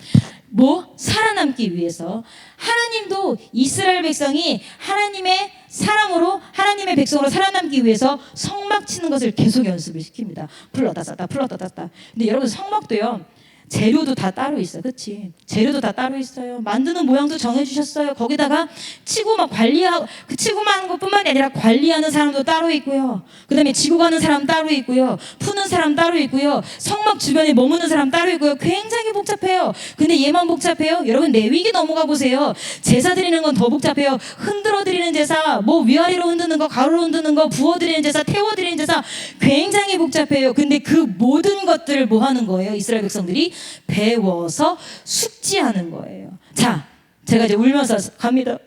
뭐 살아남기 위해서 하나님도 이스라엘 백성이 하나님의 사람으로 하나님의 백성으로 살아남기 위해서 성막 치는 것을 계속 연습을 시킵니다. 풀렀다 쌌다 풀렀다 쌌다. 근데 여러분 성막도요 재료도 다 따로 있어요. 그치? 재료도 다 따로 있어요. 만드는 모양도 정해주셨어요. 거기다가 치고 막 관리하고, 그 치고만 하는 것 뿐만이 아니라 관리하는 사람도 따로 있고요. 그 다음에 지고 가는 사람 따로 있고요. 푸는 사람 따로 있고요. 성막 주변에 머무는 사람 따로 있고요. 굉장히 복잡해요. 근데 얘만 복잡해요? 여러분 내위기 넘어가 보세요. 제사 드리는 건 더 복잡해요. 흔들어 드리는 제사, 뭐 위아래로 흔드는 거, 가로로 흔드는 거, 부어 드리는 제사, 태워 드리는 제사 굉장히 복잡해요. 근데 그 모든 것들을 뭐 하는 거예요? 이스라엘 백성들이 배워서 숙지하는 거예요. 자, 제가 이제 울면서 갑니다.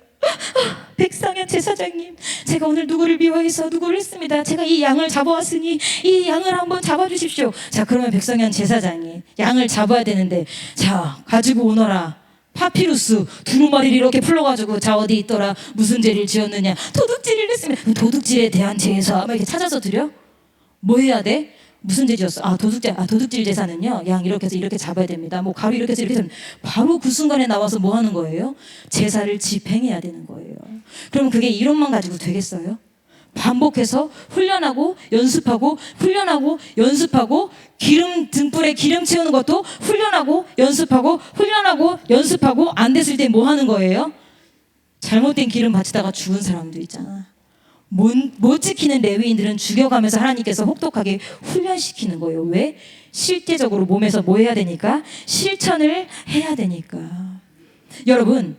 백상현 제사장님, 제가 오늘 누구를 미워해서 누구를 했습니다. 제가 이 양을 잡아왔으니 이 양을 한번 잡아주십시오. 자, 그러면 백상현 제사장이 양을 잡아야 되는데 자, 가지고 오너라. 파피루스 두루마리를 이렇게 풀러가지고 자 어디 있더라. 무슨 죄를 지었느냐. 도둑질을 했습니다. 도둑질에 대한 제사 막 이렇게 찾아서 드려? 뭐 해야 돼? 무슨 죄 지었어? 도둑질 제사는요. 양 이렇게 해서 이렇게 잡아야 됩니다. 뭐 가루 이렇게 해서 이렇게 해서 바로 그 순간에 나와서 뭐 하는 거예요? 제사를 집행해야 되는 거예요. 그럼 그게 이론만 가지고 되겠어요? 반복해서 훈련하고 연습하고 훈련하고 연습하고 기름 등불에 기름 채우는 것도 훈련하고 연습하고 훈련하고 연습하고 안 됐을 때 뭐 하는 거예요? 잘못된 기름 바치다가 죽은 사람도 있잖아. 못 지키는 레위인들은 죽여가면서 하나님께서 혹독하게 훈련시키는 거예요. 왜? 실제적으로 몸에서 뭐 해야 되니까? 실천을 해야 되니까. 여러분,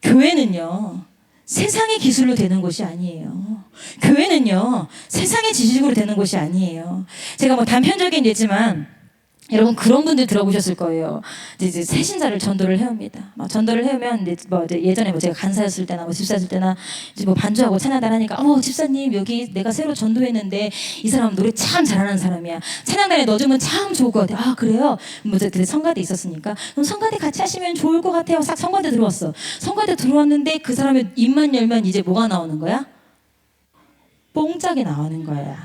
교회는요 세상의 기술로 되는 곳이 아니에요. 교회는요 세상의 지식으로 되는 곳이 아니에요. 제가 뭐 단편적인 예지만 여러분 그런 분들 들어보셨을 거예요. 이제 새신자를 전도를 해옵니다. 막 전도를 해오면 이제 예전에 뭐 제가 간사였을 때나 뭐 집사였을 때나 이제 뭐 반주하고 찬양단 하니까 집사님 여기 내가 새로 전도했는데 이 사람 노래 참 잘하는 사람이야. 찬양단에 넣어주면 참 좋을 것 같아. 아 그래요? 뭐 그때 성가대 있었으니까 그럼 성가대 같이 하시면 좋을 것 같아요. 싹 성가대 들어왔어. 성가대 들어왔는데 그 사람의 입만 열면 이제 뭐가 나오는 거야? 뽕짝이 나오는 거야.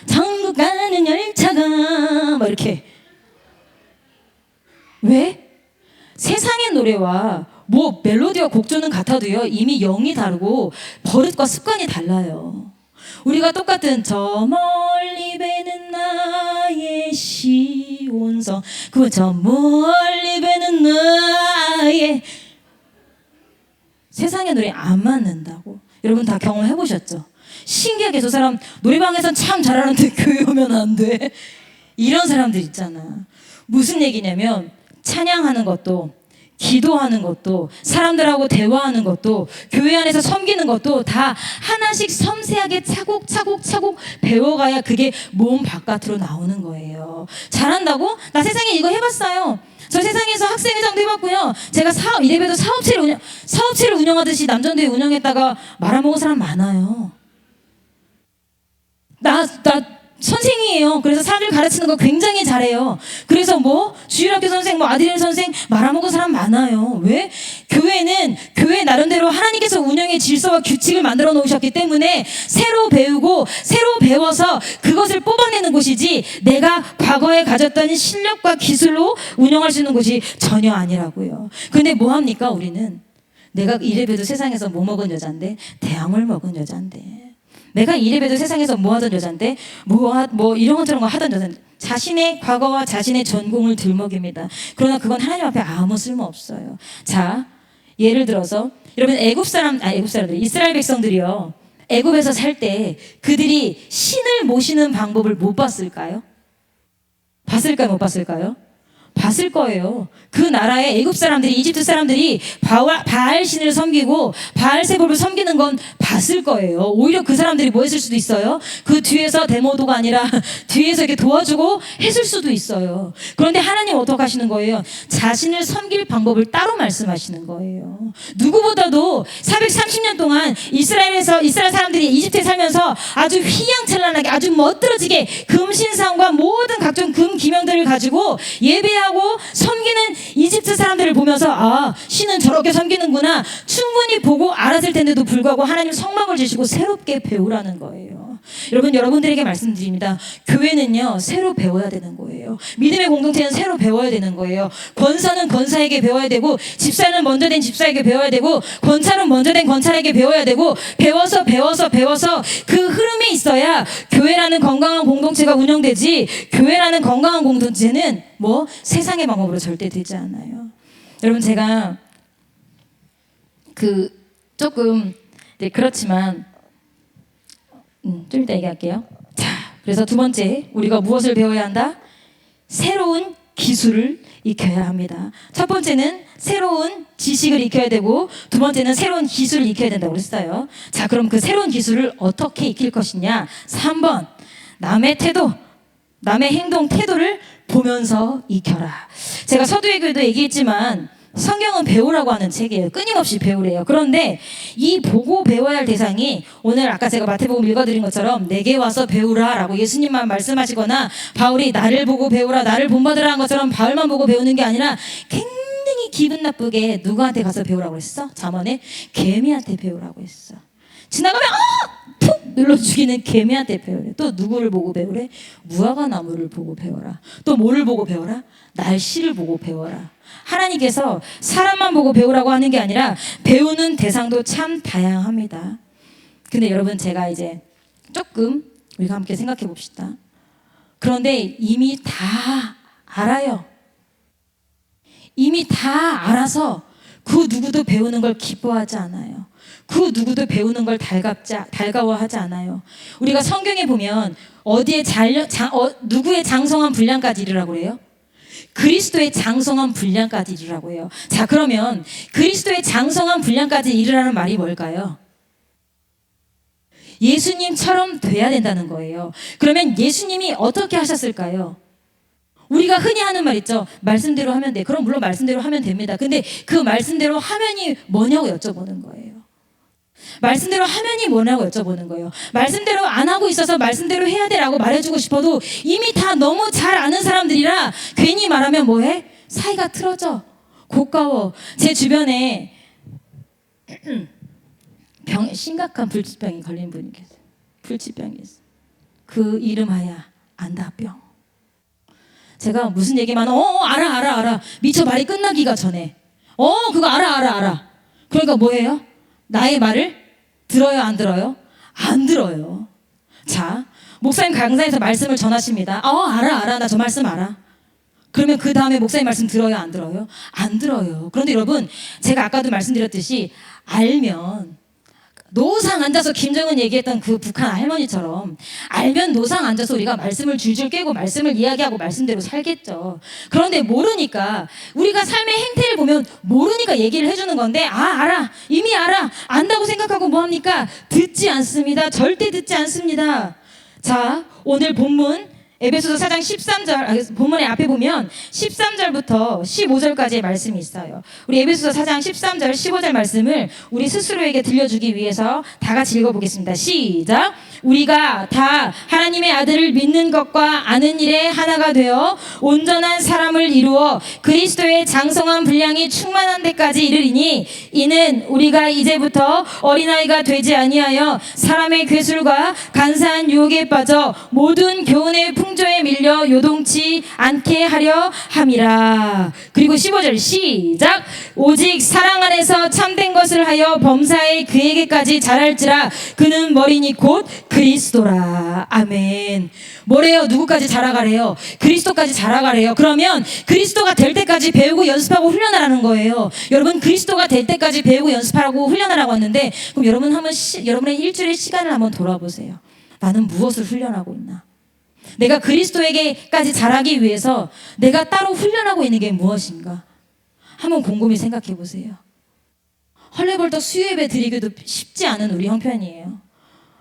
전국 가는 열차가 막 이렇게. 왜? 세상의 노래와 뭐 멜로디와 곡조는 같아도요, 이미 영이 다르고 버릇과 습관이 달라요. 우리가 똑같은 저 멀리 배는 나의 시온성, 그 저 멀리 배는 나의, 세상의 노래 안 맞는다고. 여러분 다 경험해 보셨죠? 신기하게 저 사람 노래방에선 참 잘하는데 교회 오면 안 돼. 이런 사람들 있잖아. 무슨 얘기냐면 찬양하는 것도, 기도하는 것도, 사람들하고 대화하는 것도, 교회 안에서 섬기는 것도 다 하나씩 섬세하게 차곡차곡 배워가야 그게 몸 바깥으로 나오는 거예요. 잘한다고? 나 세상에 이거 해봤어요. 저 세상에서 학생회장도 해봤고요. 제가 이래봬도 사업체를 운영하듯이 남전도에 운영했다가 말아먹은 사람 많아요. 나 선생이에요. 그래서 사람들 가르치는 거 굉장히 잘해요. 그래서 뭐 주일학교 선생, 뭐 아들의 선생 말아먹은 사람 많아요. 왜? 교회는 교회 나름대로 하나님께서 운영의 질서와 규칙을 만들어 놓으셨기 때문에 새로 배우고 새로 배워서 그것을 뽑아내는 곳이지, 내가 과거에 가졌던 실력과 기술로 운영할 수 있는 곳이 전혀 아니라고요. 근데 뭐 합니까? 우리는 내가 이래봬도 세상에서 뭐 먹은 여잔데, 대학을 먹은 여잔데, 내가 이래봬도 세상에서 뭐 하던 여잔데, 뭐 이런 것 저런 거 하던 여잔데, 자신의 과거와 자신의 전공을 들먹입니다. 그러나 그건 하나님 앞에 아무 쓸모 없어요. 자, 예를 들어서 여러분 이스라엘 백성들이요, 애굽에서 살 때 그들이 신을 모시는 방법을 못 봤을까요? 봤을까요? 못 봤을까요? 봤을 거예요. 그 나라의 애굽 사람들이, 이집트 사람들이 바알 신을 섬기고 바알세법을 섬기는 건 봤을 거예요. 오히려 그 사람들이 뭐 했을 수도 있어요? 그 뒤에서 데모도가 아니라 뒤에서 이렇게 도와주고 했을 수도 있어요. 그런데 하나님 어떻게 하시는 거예요? 자신을 섬길 방법을 따로 말씀하시는 거예요. 누구보다도 430년 동안 이스라엘 사람들이 이집트에 살면서 아주 휘황찬란하게, 아주 멋들어지게 금신상과 모든 각종 금 기명들을 가지고 예배하고 섬기는 이집트 사람들을 보면서, 아, 신은 저렇게 섬기는구나 충분히 보고 알았을 텐데도 불구하고 하나님 성막을 지시고 새롭게 배우라는 거예요. 여러분들에게 말씀드립니다. 교회는요, 새로 배워야 되는 거예요. 믿음의 공동체는 새로 배워야 되는 거예요. 권사는 권사에게 배워야 되고, 집사는 먼저 된 집사에게 배워야 되고, 권찰은 먼저 된 권찰에게 배워야 되고, 배워서 그 흐름이 있어야 교회라는 건강한 공동체가 운영되지, 교회라는 건강한 공동체는 뭐 세상의 방법으로 절대 되지 않아요. 여러분, 제가 조금 그렇지만 좀 이따 얘기할게요. 자, 그래서 두 번째, 우리가 무엇을 배워야 한다? 새로운 기술을 익혀야 합니다. 첫 번째는 새로운 지식을 익혀야 되고, 두 번째는 새로운 기술을 익혀야 된다고 그랬어요. 자, 그럼 그 새로운 기술을 어떻게 익힐 것이냐? 3번, 남의 태도, 남의 행동 태도를 보면서 익혀라. 제가 서두에도 얘기했지만 성경은 배우라고 하는 책이에요. 끊임없이 배우래요. 그런데 이 보고 배워야 할 대상이, 오늘 아까 제가 마태복음 읽어드린 것처럼 내게 와서 배우라 라고 예수님만 말씀하시거나, 바울이 나를 보고 배우라, 나를 본받으라 한 것처럼 바울만 보고 배우는 게 아니라, 굉장히 기분 나쁘게 누구한테 가서 배우라고 했어? 잠언에 개미한테 배우라고 했어. 지나가면 푹 눌러 죽이는 개미한테 배우래. 또 누구를 보고 배우래? 무화과나무를 보고 배워라. 또 뭐를 보고 배워라? 날씨를 보고 배워라. 하나님께서 사람만 보고 배우라고 하는 게 아니라 배우는 대상도 참 다양합니다. 근데 여러분, 제가 이제 조금 우리가 함께 생각해 봅시다. 그런데 이미 다 알아요. 이미 다 알아서 그 누구도 배우는 걸 기뻐하지 않아요. 그 누구도 배우는 걸 달가워하지 않아요. 우리가 성경에 보면 어디에 누구의 장성한 분량까지 이르라고 그래요? 그리스도의 장성한 분량까지 이르라고 해요. 자, 그러면 그리스도의 장성한 분량까지 이르라는 말이 뭘까요? 예수님처럼 돼야 된다는 거예요. 그러면 예수님이 어떻게 하셨을까요? 우리가 흔히 하는 말 있죠. 말씀대로 하면 돼. 그럼 물론 말씀대로 하면 됩니다. 근데 그 말씀대로 하면이 뭐냐고 여쭤보는 거예요. 말씀대로 하면이 뭐냐고 여쭤보는 거예요. 말씀대로 안 하고 있어서 말씀대로 해야 돼라고 말해주고 싶어도 이미 다 너무 잘 아는 사람들이라 괜히 말하면 뭐해? 사이가 틀어져. 고가워. 제 주변에 심각한 불치병이 걸린 분이 계세요. 불치병이 있어. 그 이름하여 안다병. 제가 무슨 얘기만 알아. 미처 말이 끝나기가 전에 그거 알아. 그러니까 뭐예요? 나의 말을 들어요, 안 들어요? 안 들어요. 자, 목사님 강사에서 말씀을 전하십니다. 알아. 나 저 말씀 알아. 그러면 그 다음에 목사님 말씀 들어요, 안 들어요? 안 들어요. 그런데 여러분, 제가 아까도 말씀드렸듯이 알면 노상 앉아서 김정은 얘기했던 그 북한 할머니처럼 알면 노상 앉아서 우리가 말씀을 줄줄 깨고 말씀을 이야기하고 말씀대로 살겠죠. 그런데 모르니까, 우리가 삶의 행태를 보면 모르니까 얘기를 해주는 건데, 알아, 이미 알아, 안다고 생각하고 뭐합니까? 듣지 않습니다. 절대 듣지 않습니다. 자, 오늘 본문 에베소서 4장 13절, 본문의 앞에 보면 13절부터 15절까지의 말씀이 있어요. 우리 에베소서 4장 13절 15절 말씀을 우리 스스로에게 들려주기 위해서 다 같이 읽어보겠습니다. 시작. 우리가 다 하나님의 아들을 믿는 것과 아는 일에 하나가 되어 온전한 사람을 이루어 그리스도의 장성한 분량이 충만한 데까지 이르리니, 이는 우리가 이제부터 어린아이가 되지 아니하여 사람의 괴술과 간사한 유혹에 빠져 모든 교훈의 풍조에 밀려 요동치 않게 하려 함이라. 그리고 15절 시작. 오직 사랑 안에서 참된 것을 하여 범사에 그에게까지 자랄지라. 그는 머리니 곧 그리스도라. 아멘. 뭐래요? 누구까지 자라가래요? 그리스도까지 자라가래요. 그러면 그리스도가 될 때까지 배우고 연습하고 훈련하라는 거예요. 여러분, 그리스도가 될 때까지 배우고 연습하라고 훈련하라고 했는데, 그럼 여러분 한번 여러분의 일주일의 시간을 한번 돌아보세요. 나는 무엇을 훈련하고 있나? 내가 그리스도에게까지 자라기 위해서 내가 따로 훈련하고 있는 게 무엇인가? 한번 곰곰이 생각해 보세요. 헐레벌떡 수요예배 드리기도 쉽지 않은 우리 형편이에요.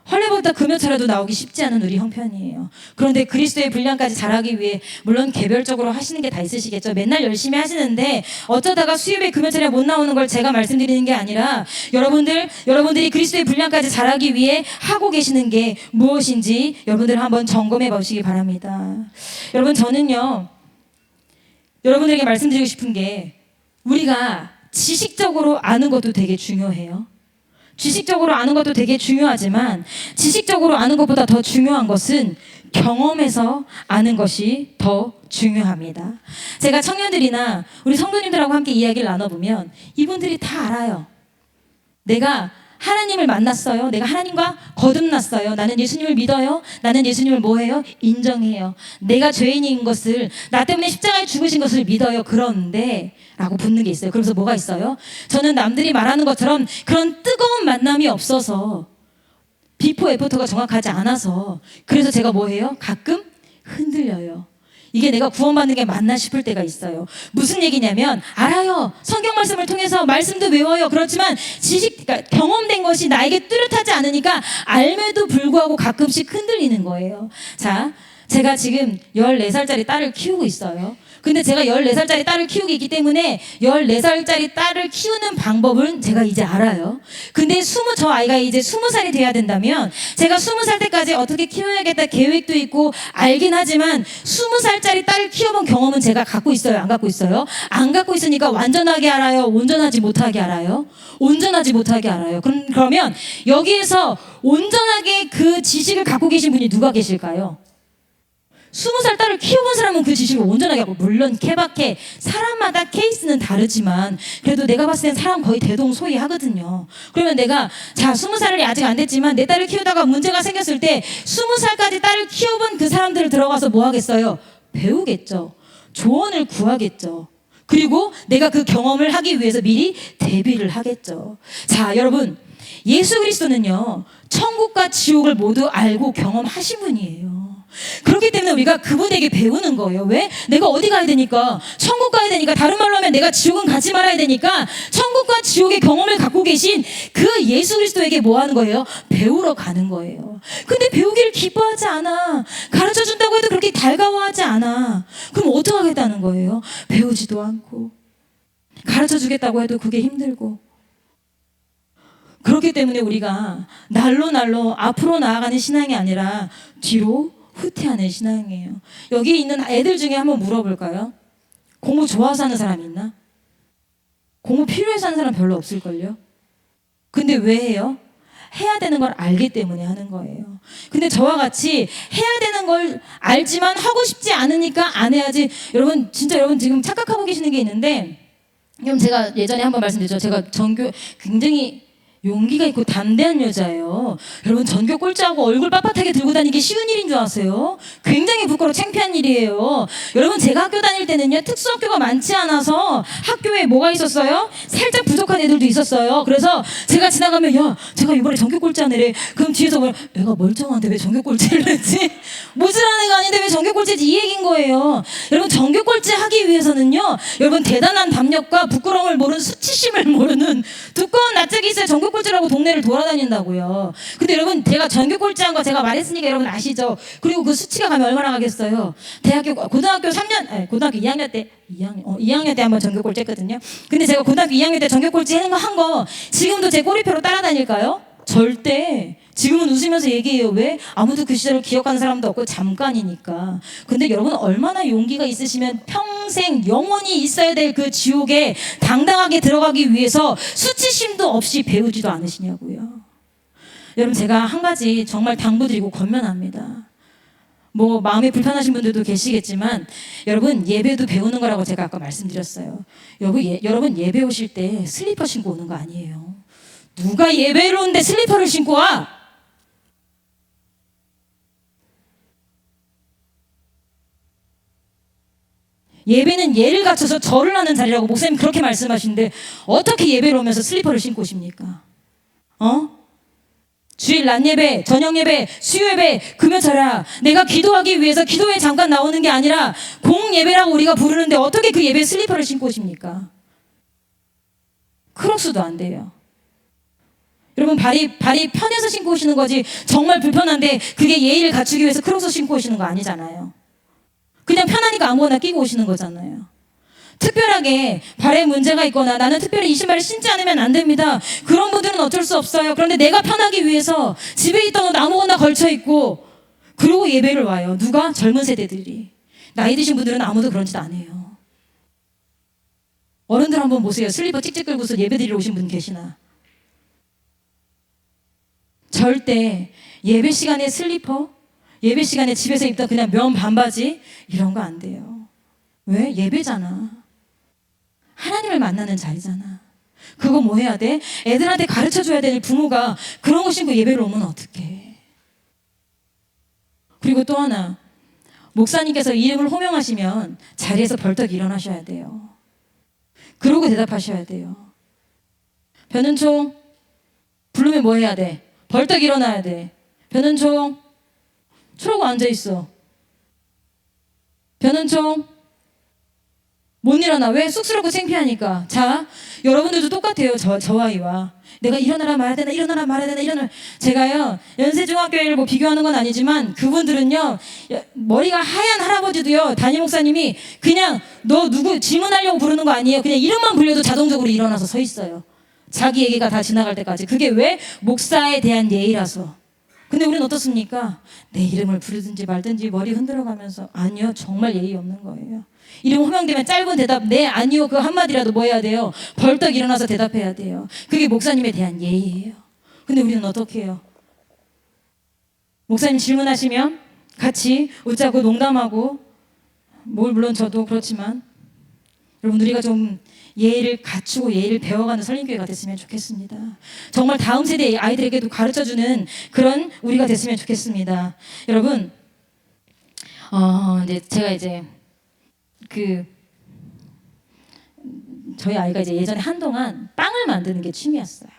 헐레벌떡 금요차례도 나오기 쉽지 않은 우리 형편이에요. 그런데 그리스도의 분량까지 자라기 위해 물론 개별적으로 하시는 게 다 있으시겠죠. 맨날 열심히 하시는데 어쩌다가 수요예배 금요차례 못 나오는 걸 제가 말씀드리는 게 아니라, 여러분들이 그리스도의 분량까지 자라기 위해 하고 계시는 게 무엇인지 여러분들 한번 점검해 보시기 바랍니다. 여러분, 저는요, 여러분들에게 말씀드리고 싶은 게, 우리가 지식적으로 아는 것도 되게 중요해요. 지식적으로 아는 것도 되게 중요하지만, 지식적으로 아는 것보다 더 중요한 것은 경험에서 아는 것이 더 중요합니다. 제가 청년들이나 우리 성도님들하고 함께 이야기를 나눠보면 이분들이 다 알아요. 내가 하나님을 만났어요. 내가 하나님과 거듭났어요. 나는 예수님을 믿어요. 나는 예수님을 뭐해요? 인정해요. 내가 죄인인 것을, 나 때문에 십자가에 죽으신 것을 믿어요. 그런데 라고 붙는 게 있어요. 그러면서 뭐가 있어요? 저는 남들이 말하는 것처럼 그런 뜨거운 만남이 없어서, 비포 애프터가 정확하지 않아서, 그래서 제가 뭐해요? 가끔 흔들려요. 이게 내가 구원받는 게 맞나 싶을 때가 있어요. 무슨 얘기냐면, 알아요. 성경 말씀을 통해서 말씀도 외워요. 그렇지만 그러니까 경험된 것이 나에게 뚜렷하지 않으니까 알매도 불구하고 가끔씩 흔들리는 거예요. 자, 제가 지금 14살짜리 딸을 키우고 있어요. 근데 제가 14살짜리 딸을 키우고 있기 때문에 14살짜리 딸을 키우는 방법은 제가 이제 알아요. 근데 저 아이가 이제 20살이 돼야 된다면 제가 20살 때까지 어떻게 키워야겠다 계획도 있고 알긴 하지만, 20살짜리 딸을 키워본 경험은 제가 갖고 있어요? 안 갖고 있어요? 안 갖고 있으니까 완전하게 알아요? 온전하지 못하게 알아요? 온전하지 못하게 알아요. 그러면 여기에서 온전하게 그 지식을 갖고 계신 분이 누가 계실까요? 20살 딸을 키워본 사람은 그 지식을 온전하게 하고, 물론 케바케 사람마다 케이스는 다르지만 그래도 내가 봤을 땐 사람 거의 대동소이하거든요. 그러면 내가 20살이 아직 안 됐지만 내 딸을 키우다가 문제가 생겼을 때 20살까지 딸을 키워본 그 사람들을 들어가서 뭐 하겠어요? 배우겠죠. 조언을 구하겠죠. 그리고 내가 그 경험을 하기 위해서 미리 대비를 하겠죠. 자, 여러분, 예수 그리스도는요, 천국과 지옥을 모두 알고 경험하신 분이에요. 그렇기 때문에 우리가 그분에게 배우는 거예요. 왜? 내가 어디 가야 되니까, 천국 가야 되니까, 다른 말로 하면 내가 지옥은 가지 말아야 되니까 천국과 지옥의 경험을 갖고 계신 그 예수 그리스도에게 뭐 하는 거예요? 배우러 가는 거예요. 근데 배우기를 기뻐하지 않아. 가르쳐준다고 해도 그렇게 달가워하지 않아. 그럼 어떻게 하겠다는 거예요? 배우지도 않고, 가르쳐주겠다고 해도 그게 힘들고. 그렇기 때문에 우리가 날로 앞으로 나아가는 신앙이 아니라 뒤로 후퇴하는 신앙이에요. 여기 있는 애들 중에 한번 물어볼까요? 공부 좋아서 하는 사람 있나? 공부 필요해서 하는 사람 별로 없을걸요? 근데 왜 해요? 해야 되는 걸 알기 때문에 하는 거예요. 근데 저와 같이 해야 되는 걸 알지만 하고 싶지 않으니까 안 해야지. 여러분 진짜 여러분 지금 착각하고 계시는 게 있는데, 그럼 제가 예전에 한번 말씀드렸죠. 제가 전교 굉장히 용기가 있고 담대한 여자예요. 여러분 전교 꼴찌하고 얼굴 빳빳하게 들고 다니기 쉬운 일인 줄 아세요? 굉장히 부끄러워 창피한 일이에요. 여러분 제가 학교 다닐 때는요, 특수학교가 많지 않아서 학교에 뭐가 있었어요? 살짝 부족한 애들도 있었어요. 그래서 제가 지나가면 야 제가 이번에 전교 꼴찌 하네래. 그럼 뒤에서 뭐 애가 멀쩡한데 왜 전교 꼴찌를 했지? 모질한 애가 아닌데 왜 전교 꼴찌지? 이 얘기인 거예요. 여러분 전교 꼴찌 하기 위해서는요, 여러분 대단한 담력과 부끄러움을 모르는, 수치심을 모르는 두꺼운 낯짝이 있어야 전교 꼴찌라고 동네를 돌아다닌다고요. 근데 여러분 제가 전교 꼴찌한 거 제가 말했으니까 여러분 아시죠? 그리고 그 수치가 가면 얼마나 가겠어요? 고등학교 3년, 아니, 고등학교 2학년 때 2학년 때 한번 전교 꼴찌 했거든요. 근데 제가 고등학교 2학년 때 전교 꼴찌 한 거 지금도 제 꼬리표로 따라다닐까요? 절대. 지금은 웃으면서 얘기해요. 왜? 아무도 그 시절을 기억하는 사람도 없고 잠깐이니까. 근데 여러분 얼마나 용기가 있으시면 평생 영원히 있어야 될 그 지옥에 당당하게 들어가기 위해서 수치심도 없이 배우지도 않으시냐고요. 여러분 제가 한 가지 정말 당부드리고 권면합니다. 뭐 마음이 불편하신 분들도 계시겠지만 여러분 예배도 배우는 거라고 제가 아까 말씀드렸어요. 여러분 예배 오실 때 슬리퍼 신고 오는 거 아니에요. 누가 예배를 오는데 슬리퍼를 신고 와? 예배는 예를 갖춰서 절을 하는 자리라고 목사님 그렇게 말씀하시는데 어떻게 예배를 오면서 슬리퍼를 신고 오십니까? 주일 낮 예배, 저녁 예배, 수요 예배, 금요철야 내가 기도하기 위해서 기도에 잠깐 나오는 게 아니라 공 예배라고 우리가 부르는데 어떻게 그 예배에 슬리퍼를 신고 오십니까? 크록스도 안 돼요. 여러분 발이 편해서 신고 오시는 거지 정말 불편한데 그게 예의를 갖추기 위해서 크록스 신고 오시는 거 아니잖아요. 그냥 편하니까 아무거나 끼고 오시는 거잖아요. 특별하게 발에 문제가 있거나 나는 특별히 이 신발을 신지 않으면 안 됩니다. 그런 분들은 어쩔 수 없어요. 그런데 내가 편하기 위해서 집에 있던 옷 아무거나 걸쳐 입고 그러고 예배를 와요. 누가? 젊은 세대들이. 나이 드신 분들은 아무도 그런 짓 안 해요. 어른들 한번 보세요. 슬리퍼 찍찍 끌고서 예배 드리러 오신 분 계시나? 절대 예배 시간에 슬리퍼, 예배 시간에 집에서 입던 그냥 면 반바지 이런 거 안 돼요. 왜? 예배잖아. 하나님을 만나는 자리잖아. 그거 뭐 해야 돼? 애들한테 가르쳐줘야 될 부모가 그런 거 신고 예배를 오면 어떡해. 그리고 또 하나, 목사님께서 이름을 호명하시면 자리에서 벌떡 일어나셔야 돼요. 그러고 대답하셔야 돼요. 변은총 부르면 뭐 해야 돼? 벌떡 일어나야 돼. 변은총 초라고 앉아있어. 변은총 못 일어나. 왜? 쑥스럽고 창피하니까. 자, 여러분들도 똑같아요. 저 아이와. 내가 일어나라 말아야 되나, 일어나라 말아야 되나, 일어나라. 제가요, 연세중학교를 뭐 비교하는 건 아니지만 그분들은요, 머리가 하얀 할아버지도요, 담임 목사님이 그냥 너 누구 질문하려고 부르는 거 아니에요. 그냥 이름만 불려도 자동적으로 일어나서 서 있어요. 자기 얘기가 다 지나갈 때까지. 그게 왜? 목사에 대한 예의라서. 근데 우리는 어떻습니까? 내 이름을 부르든지 말든지 머리 흔들어가면서 아니요, 정말 예의 없는 거예요. 이름 호명되면 짧은 대답 네, 아니요, 그 한마디라도 뭐 해야 돼요? 벌떡 일어나서 대답해야 돼요. 그게 목사님에 대한 예의예요. 근데 우리는 어떻게 해요? 목사님 질문하시면 같이 웃자고 농담하고, 물론 저도 그렇지만 여러분 우리가 좀 예의를 갖추고 예의를 배워가는 설림교회가 됐으면 좋겠습니다. 정말 다음 세대 아이들에게도 가르쳐주는 그런 우리가 됐으면 좋겠습니다. 여러분, 이제 제가 이제 저희 아이가 이제 예전에 한동안 빵을 만드는 게 취미였어요.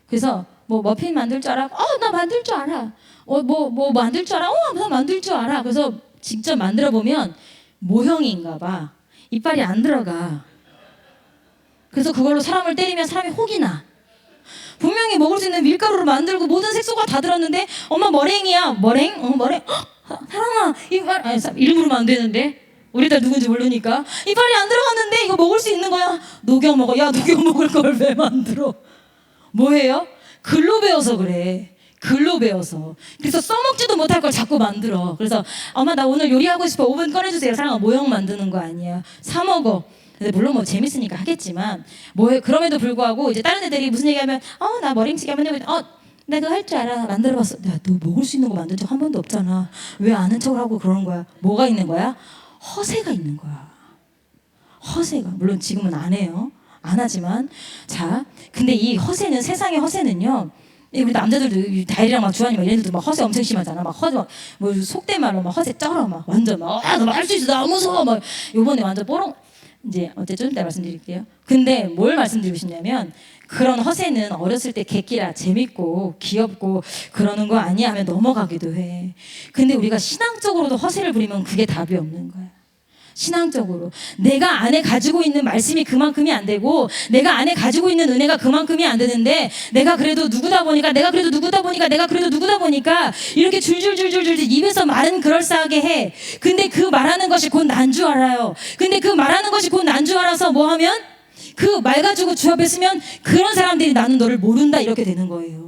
그래서 뭐 머핀 만들 줄 알아? 나 만들 줄 알아. 뭐 만들 줄 알아? 나 만들 줄 알아. 그래서 직접 만들어 보면 모형인가 봐. 이빨이 안 들어가. 그래서 그걸로 사람을 때리면 사람이 혹이 나. 분명히 먹을 수 있는 밀가루로 만들고 모든 색소가 다 들었는데 엄마 머랭이야. 머랭? 머랭. 사랑아 이빨 이름으로만 안 되는데 우리 딸 누군지 모르니까 이빨이 안 들어갔는데 이거 먹을 수 있는 거야. 녹여 먹어. 야 녹여 먹을 걸 왜 만들어? 뭐예요? 글로 배워서 그래. 글로 배워서. 그래서 써먹지도 못할 걸 자꾸 만들어. 그래서 엄마 나 오늘 요리하고 싶어. 오븐 꺼내주세요. 사랑아 모형 만드는 거 아니야. 사 먹어. 근데 물론 뭐 재밌으니까 하겠지만 그럼에도 불구하고 이제 다른 애들이 무슨 얘기하면 나 머랭치기 한번 해보자. 나 그거 할 줄 알아. 만들어봤어. 야, 너 먹을 수 있는 거 만든 적 한 번도 없잖아. 왜 아는 척을 하고 그러는 거야? 뭐가 있는 거야? 허세가 있는 거야. 허세가. 물론 지금은 안 해요. 안 하지만. 자, 근데 이 허세는, 세상의 허세는요, 우리 남자들도 다일이랑 막 주한이 막 얘네들도 막 허세 엄청 심하잖아. 막 허세 뭐 속된 말로 막 허세 쩔어 막 완전 막 너 할 수 있어 나 무서워 막 요번에 완전 뽀롱 이제 어째 좀 이따 말씀드릴게요. 근데 뭘 말씀드리고 싶냐면 그런 허세는 어렸을 때 객기라 재밌고 귀엽고 그러는 거 아니야 하면 넘어가기도 해. 근데 우리가 신앙적으로도 허세를 부리면 그게 답이 없는 거야. 신앙적으로 내가 안에 가지고 있는 말씀이 그만큼이 안 되고 내가 안에 가지고 있는 은혜가 그만큼이 안 되는데 내가 그래도 누구다 보니까 이렇게 줄줄줄줄줄 입에서 말은 그럴싸하게 해. 근데 그 말하는 것이 곧 난 줄 알아요. 근데 그 말하는 것이 곧 난 줄 알아서 뭐 하면 그 말 가지고 주 앞에 쓰면 그런 사람들이 나는 너를 모른다 이렇게 되는 거예요.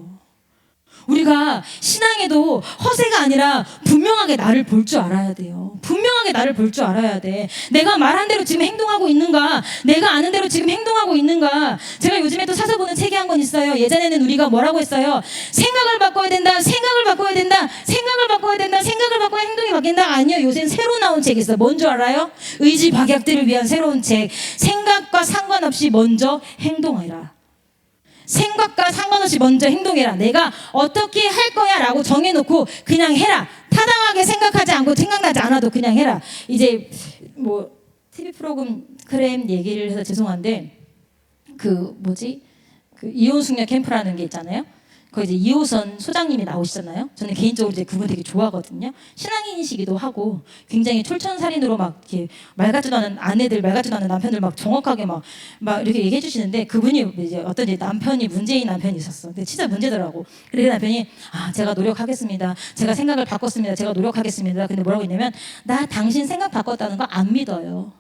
우리가 신앙에도 허세가 아니라 분명하게 나를 볼 줄 알아야 돼요. 분명하게 나를 볼 줄 알아야 돼. 내가 말한 대로 지금 행동하고 있는가? 내가 아는 대로 지금 행동하고 있는가? 제가 요즘에 또 사서 보는 책이 한 권 있어요. 예전에는 우리가 뭐라고 했어요? 생각을 바꿔야 된다. 생각을 바꿔야 된다. 생각을 바꿔야 된다. 생각을 바꿔야 행동이 바뀐다. 아니요. 요새는 새로 나온 책이 있어요. 뭔 줄 알아요? 의지 박약들을 위한 새로운 책. 생각과 상관없이 먼저 행동해라. 생각과 상관없이 먼저 행동해라. 내가 어떻게 할 거야 라고 정해놓고 그냥 해라. 타당하게 생각하지 않고 생각나지 않아도 그냥 해라. 이제 뭐 TV 프로그램 얘기를 해서 죄송한데 그 이혼숙녀 캠프라는 게 있잖아요. 거기 이제 2호선 소장님이 나오시잖아요. 저는 개인적으로 이제 그분 되게 좋아하거든요. 신앙인이시기도 하고 굉장히 촐천살인으로 막 이렇게 말 같지도 않은 아내들, 말 같지도 않은 남편들 막 정확하게 막 이렇게 얘기해 주시는데 그분이 이제 어떤 이제 남편이 문제인 남편이 있었어. 근데 진짜 문제더라고. 근데 그 남편이 제가 노력하겠습니다. 제가 생각을 바꿨습니다. 제가 노력하겠습니다. 근데 뭐라고 했냐면 나 당신 생각 바꿨다는 거 안 믿어요.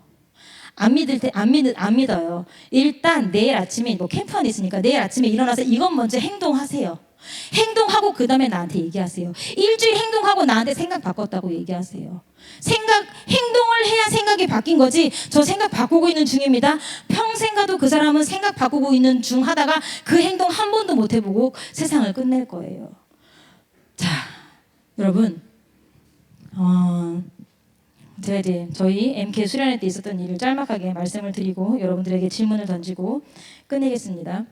안 믿어요. 일단 내일 아침에 뭐 캠프 안에 있으니까 내일 아침에 일어나서 이건 먼저 행동하세요. 행동하고 그 다음에 나한테 얘기하세요. 일주일 행동하고 나한테 생각 바꿨다고 얘기하세요. 행동을 해야 생각이 바뀐 거지. 저 생각 바꾸고 있는 중입니다. 평생 가도 그 사람은 생각 바꾸고 있는 중 하다가 그 행동 한 번도 못 해보고 세상을 끝낼 거예요. 자, 여러분, 제가 이제 저희 MK 수련회 때 있었던 일을 짤막하게 말씀을 드리고 여러분들에게 질문을 던지고 끝내겠습니다.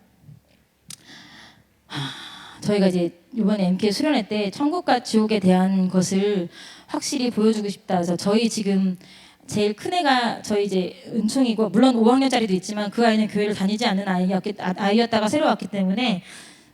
저희가 이제 이번에 MK 수련회 때 천국과 지옥에 대한 것을 확실히 보여주고 싶다. 그래서 저희 지금 제일 큰 애가 저희 이제 은총이고 물론 5학년짜리도 있지만 그 아이는 교회를 다니지 않는 아이였다가 새로 왔기 때문에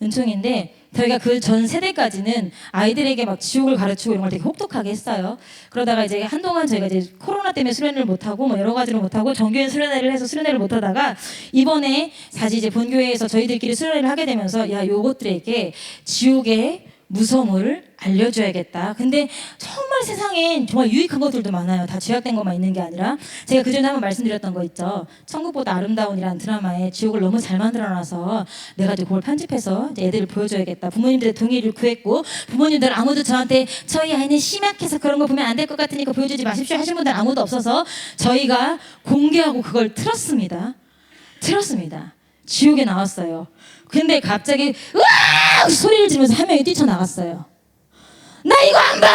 은총인데 저희가 그 전 세대까지는 아이들에게 막 지옥을 가르치고 이런 걸 되게 혹독하게 했어요. 그러다가 이제 한동안 저희가 이제 코로나 때문에 수련회를 못 하고 뭐 여러 가지로 못 하고 정교회 수련회를 해서 수련회를 못 하다가 이번에 다시 이제 본교회에서 저희들끼리 수련회를 하게 되면서 야 요것들에게 지옥의 무서움을 알려줘야겠다. 근데 정말 세상엔 정말 유익한 것들도 많아요. 다 죄악된 것만 있는 게 아니라 제가 그전에 한번 말씀드렸던 거 있죠. 천국보다 아름다운이라는 드라마에 지옥을 너무 잘 만들어놔서 내가 이제 그걸 편집해서 이제 애들을 보여줘야겠다. 부모님들의 동의를 구했고 부모님들 아무도 저한테 저희 아이는 심약해서 그런 거 보면 안 될 것 같으니까 보여주지 마십시오 하신 분들 아무도 없어서 저희가 공개하고 그걸 틀었습니다. 지옥에 나왔어요. 근데 갑자기 으악 소리를 지르면서 한 명이 뛰쳐나갔어요. 나 이거 안 봐!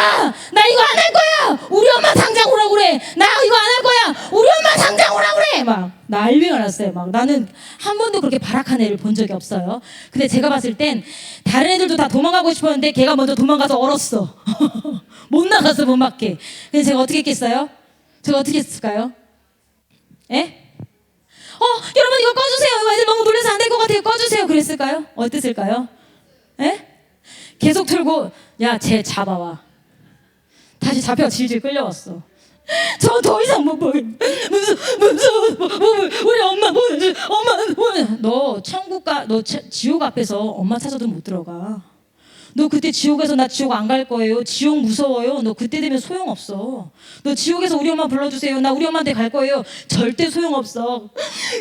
나 이거 안 할 거야! 우리 엄마 당장 오라고 그래! 나 이거 안 할 거야! 우리 엄마 당장 오라고 그래! 막 난리가 났어요. 막 나는 한 번도 그렇게 발악한 애를 본 적이 없어요. 근데 제가 봤을 땐 다른 애들도 다 도망가고 싶었는데 걔가 먼저 도망가서 얼었어. 못 나가서 못 맞게. 근데 제가 어떻게 했겠어요? 제가 어떻게 했을까요? 예? 여러분 이거 꺼주세요. 이거 애들 너무 놀라서 안 될 것 같아요. 꺼주세요. 그랬을까요? 어땠을까요? 에? 계속 틀고 야, 쟤 잡아와. 다시 잡혀 질질 끌려왔어. 저 더 이상 못 보겠. 무서워. 우리 엄마 너 너 지옥 앞에서 엄마 찾아도 못 들어가. 너 그때 지옥에서 나 지옥 안 갈 거예요. 지옥 무서워요. 너 그때 되면 소용없어. 너 지옥에서 우리 엄마 불러주세요. 나 우리 엄마한테 갈 거예요. 절대 소용없어.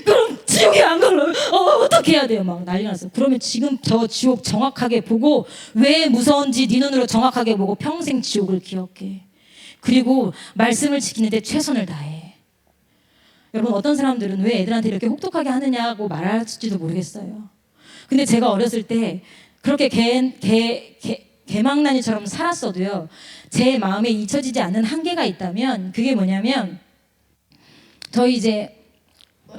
그럼 지옥에 안 가려면 어떻게 해야 돼요? 막 난리 났어. 그러면 지금 저 지옥 정확하게 보고 왜 무서운지 네 눈으로 정확하게 보고 평생 지옥을 기억해. 그리고 말씀을 지키는데 최선을 다해. 여러분 어떤 사람들은 왜 애들한테 이렇게 혹독하게 하느냐고 말할지도 모르겠어요. 근데 제가 어렸을 때 그렇게 개망나니처럼 살았어도요, 제 마음에 잊혀지지 않는 한계가 있다면 그게 뭐냐면, 저희 이제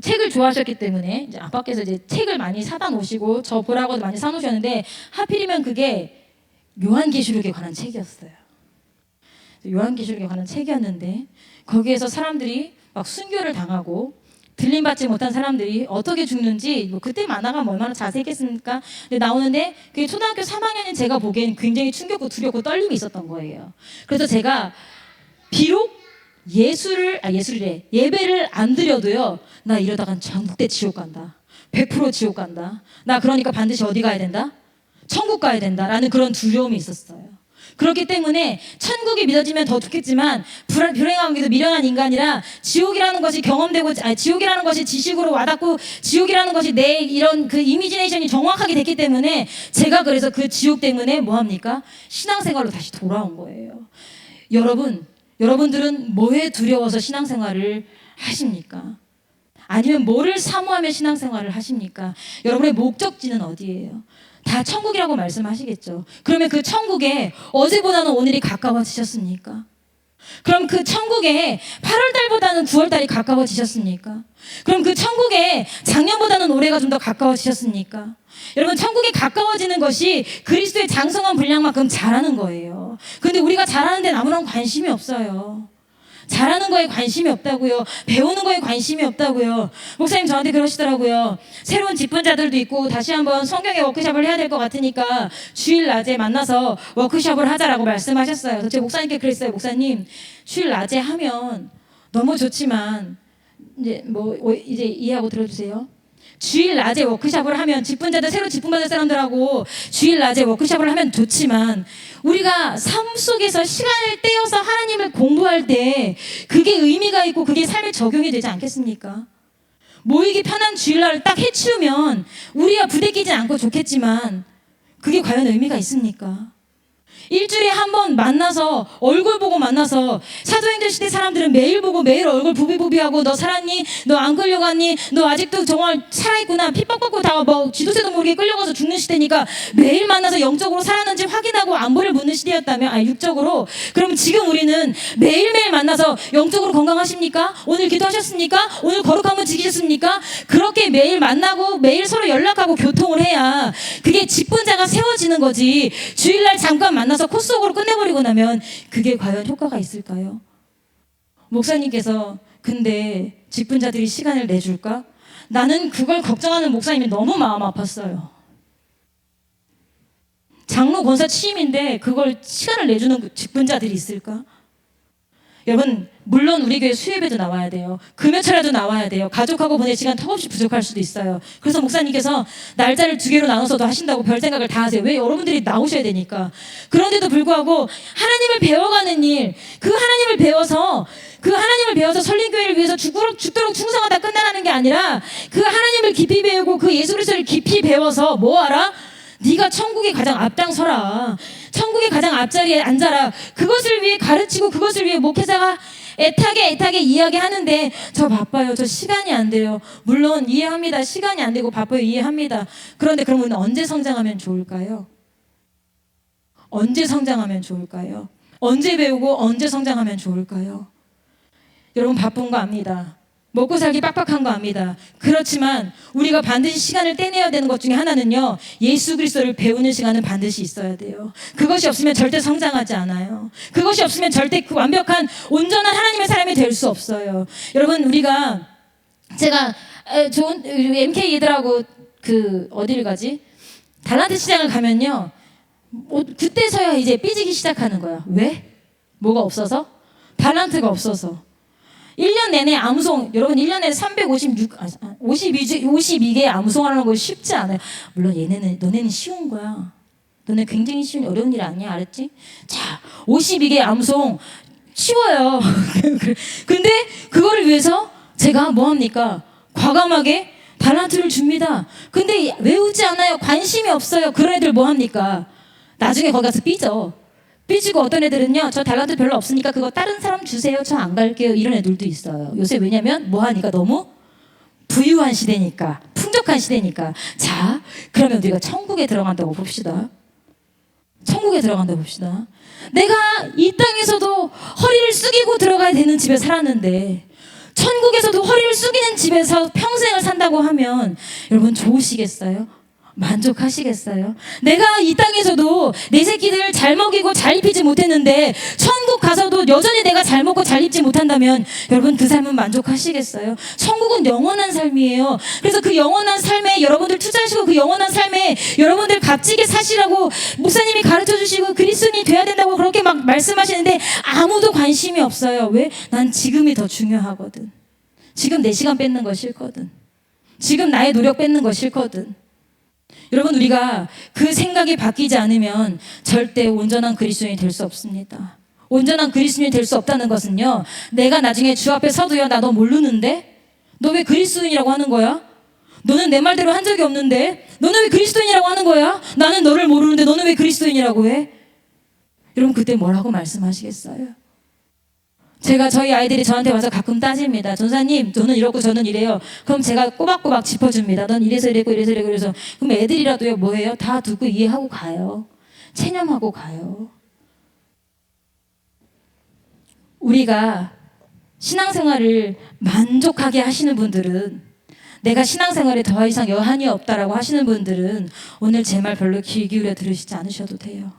책을 좋아하셨기 때문에 이제 아빠께서 이제 책을 많이 사다 놓으시고 저 보라고도 많이 사 놓으셨는데, 하필이면 그게 요한계시록에 관한 책이었어요. 요한계시록에 관한 책이었는데, 거기에서 사람들이 막 순교를 당하고 들림받지 못한 사람들이 어떻게 죽는지, 뭐 그때 만화가 얼마나 자세했겠습니까? 근데 나오는데, 그게 초등학교 3학년인 제가 보기엔 굉장히 충격고 두렵고 떨림이 있었던 거예요. 그래서 제가 비록 예배를 안 드려도요, 나 이러다간 전국대 지옥 간다, 100% 지옥 간다, 나 그러니까 반드시 어디 가야 된다? 천국 가야 된다라는 그런 두려움이 있었어요. 그렇기 때문에 천국이 믿어지면 더 좋겠지만, 불행하기도 미련한 인간이라 지옥이라는 것이 경험되고, 지옥이라는 것이 지식으로 와닿고, 지옥이라는 것이 내 이런 그 이미지네이션이 정확하게 됐기 때문에, 제가 그래서 그 지옥 때문에 뭐합니까? 신앙생활로 다시 돌아온 거예요. 여러분들은 뭐에 두려워서 신앙생활을 하십니까? 아니면 뭐를 사모하며 신앙생활을 하십니까? 여러분의 목적지는 어디예요? 다 천국이라고 말씀하시겠죠. 그러면 그 천국에 어제보다는 오늘이 가까워지셨습니까? 그럼 그 천국에 8월달보다는 9월달이 가까워지셨습니까? 그럼 그 천국에 작년보다는 올해가 좀 더 가까워지셨습니까? 여러분, 천국에 가까워지는 것이 그리스도의 장성한 분량만큼 잘하는 거예요. 그런데 우리가 잘하는 데는 아무런 관심이 없어요. 잘하는 거에 관심이 없다고요. 배우는 거에 관심이 없다고요. 목사님 저한테 그러시더라고요. 새로운 직분자들도 있고 다시 한번 성경의 워크숍을 해야 될 것 같으니까 주일 낮에 만나서 워크숍을 하자라고 말씀하셨어요. 그래서 제가 목사님께 그랬어요. 목사님, 주일 낮에 하면 너무 좋지만, 이제 이해하고 들어주세요. 주일 낮에 워크숍을 하면, 직분자들, 새로 직분받을 사람들하고 주일 낮에 워크숍을 하면 좋지만, 우리가 삶 속에서 시간을 떼어서 하나님을 공부할 때 그게 의미가 있고 그게 삶에 적용이 되지 않겠습니까? 모이기 편한 주일날을 딱 해치우면 우리와 부대끼지 않고 좋겠지만, 그게 과연 의미가 있습니까? 일주일에 한 번 만나서 얼굴 보고 만나서, 사도행전 시대 사람들은 매일 보고 매일 얼굴 부비부비하고, 너 살았니? 너 안 끌려갔니? 너 아직도 정말 살아있구나, 피 뻑뻑고 다 뭐 쥐도새도 모르게 끌려가서 죽는 시대니까 매일 만나서 영적으로 살았는지 확인하고 안부를 묻는 시대였다면, 육적으로, 그럼 지금 우리는 매일매일 만나서 영적으로 건강하십니까? 오늘 기도하셨습니까? 오늘 거룩함을 지키셨습니까? 그렇게 매일 만나고 매일 서로 연락하고 교통을 해야 그게 직분자가 세워지는 거지. 주일날 잠깐 만나서 코스속으로 끝내버리고 나면 그게 과연 효과가 있을까요? 목사님께서 근데 직분자들이 시간을 내줄까? 나는 그걸 걱정하는 목사님이 너무 마음 아팠어요. 장로 권사 취임인데 그걸 시간을 내주는 직분자들이 있을까? 여러분, 물론 우리 교회 수요예배도 나와야 돼요. 금요철에도 나와야 돼요. 가족하고 보낼 시간 턱없이 부족할 수도 있어요. 그래서 목사님께서 날짜를 2개로 나눠서도 하신다고 별 생각을 다 하세요. 왜? 여러분들이 나오셔야 되니까. 그런데도 불구하고 하나님을 배워가는 일, 그 하나님을 배워서 설립교회를 위해서 죽도록 충성하다 끝나라는 게 아니라, 그 하나님을 깊이 배우고 그 예수 그리스도를 깊이 배워서 뭐하라? 네가 천국에 가장 앞장서라. 천국의 가장 앞자리에 앉아라. 그것을 위해 가르치고 그것을 위해 목회자가 애타게 이야기하는데, 저 바빠요, 저 시간이 안 돼요. 물론 이해합니다. 시간이 안 되고 바빠요, 이해합니다. 그런데 그럼 우리는 언제 성장하면 좋을까요? 언제 성장하면 좋을까요? 언제 배우고 언제 성장하면 좋을까요? 여러분, 바쁜 거 압니다. 먹고 살기 빡빡한 거 압니다. 그렇지만 우리가 반드시 시간을 떼내야 되는 것 중에 하나는요, 예수 그리스도를 배우는 시간은 반드시 있어야 돼요. 그것이 없으면 절대 성장하지 않아요. 그것이 없으면 절대 그 완벽한 온전한 하나님의 사람이 될 수 없어요. 여러분, 제가 좋은 MK 얘들하고 어디를 가지? 달란트 시장을 가면요, 그때서야 이제 삐지기 시작하는 거야. 왜? 뭐가 없어서? 달란트가 없어서. 1년 내내 암송, 여러분 1년 내내 52개의 암송하는 거 쉽지 않아요. 물론 너네는 쉬운 거야. 너네 굉장히 쉬운, 어려운 일 아니야, 알았지? 자, 52개의 암송 쉬워요. 근데 그거를 위해서 제가 뭐합니까? 과감하게 달란트를 줍니다. 근데 외우지 않아요. 관심이 없어요. 그런 애들 뭐합니까? 나중에 거기 가서 삐지고 어떤 애들은요, 저 달란트 별로 없으니까 그거 다른 사람 주세요, 저 안 갈게요, 이런 애들도 있어요. 요새 왜냐면 뭐하니까 너무 부유한 시대니까, 풍족한 폐역한 시대니까. 자, 그러면 우리가 천국에 들어간다고 봅시다. 천국에 들어간다고 봅시다. 내가 이 땅에서도 허리를 숙이고 들어가야 되는 집에 살았는데 천국에서도 허리를 숙이는 집에서 평생을 산다고 하면 여러분 좋으시겠어요? 만족하시겠어요? 내가 이 땅에서도 내 새끼들 잘 먹이고 잘 입히지 못했는데 천국 가서도 여전히 내가 잘 먹고 잘 입지 못한다면 여러분 그 삶은 만족하시겠어요? 천국은 영원한 삶이에요. 그래서 그 영원한 삶에 여러분들 투자하시고 그 영원한 삶에 여러분들 값지게 사시라고 목사님이 가르쳐 주시고 그리스도인이 돼야 된다고 그렇게 막 말씀하시는데 아무도 관심이 없어요. 왜? 난 지금이 더 중요하거든. 지금 내 시간 뺏는 거 싫거든. 지금 나의 노력 뺏는 거 싫거든. 여러분 우리가 그 생각이 바뀌지 않으면 절대 온전한 그리스도인이 될 수 없습니다. 온전한 그리스도인이 될 수 없다는 것은요, 내가 나중에 주 앞에 서도요, 나 너 모르는데? 너 왜 그리스도인이라고 하는 거야? 너는 내 말대로 한 적이 없는데? 너는 왜 그리스도인이라고 하는 거야? 나는 너를 모르는데 너는 왜 그리스도인이라고 해? 여러분 그때 뭐라고 말씀하시겠어요? 제가 저희 아이들이 저한테 와서 가끔 따집니다. 전사님, 너는 이렇고 저는 이래요. 그럼 제가 꼬박꼬박 짚어줍니다. 넌 이래서 이랬고 이래서 이랬고 그래서 그럼 애들이라도요 뭐해요? 다 듣고 이해하고 가요. 체념하고 가요. 우리가 신앙생활을 만족하게 하시는 분들은 내가 신앙생활에 더 이상 여한이 없다라고 하시는 분들은 오늘 제 말 별로 귀 기울여 들으시지 않으셔도 돼요.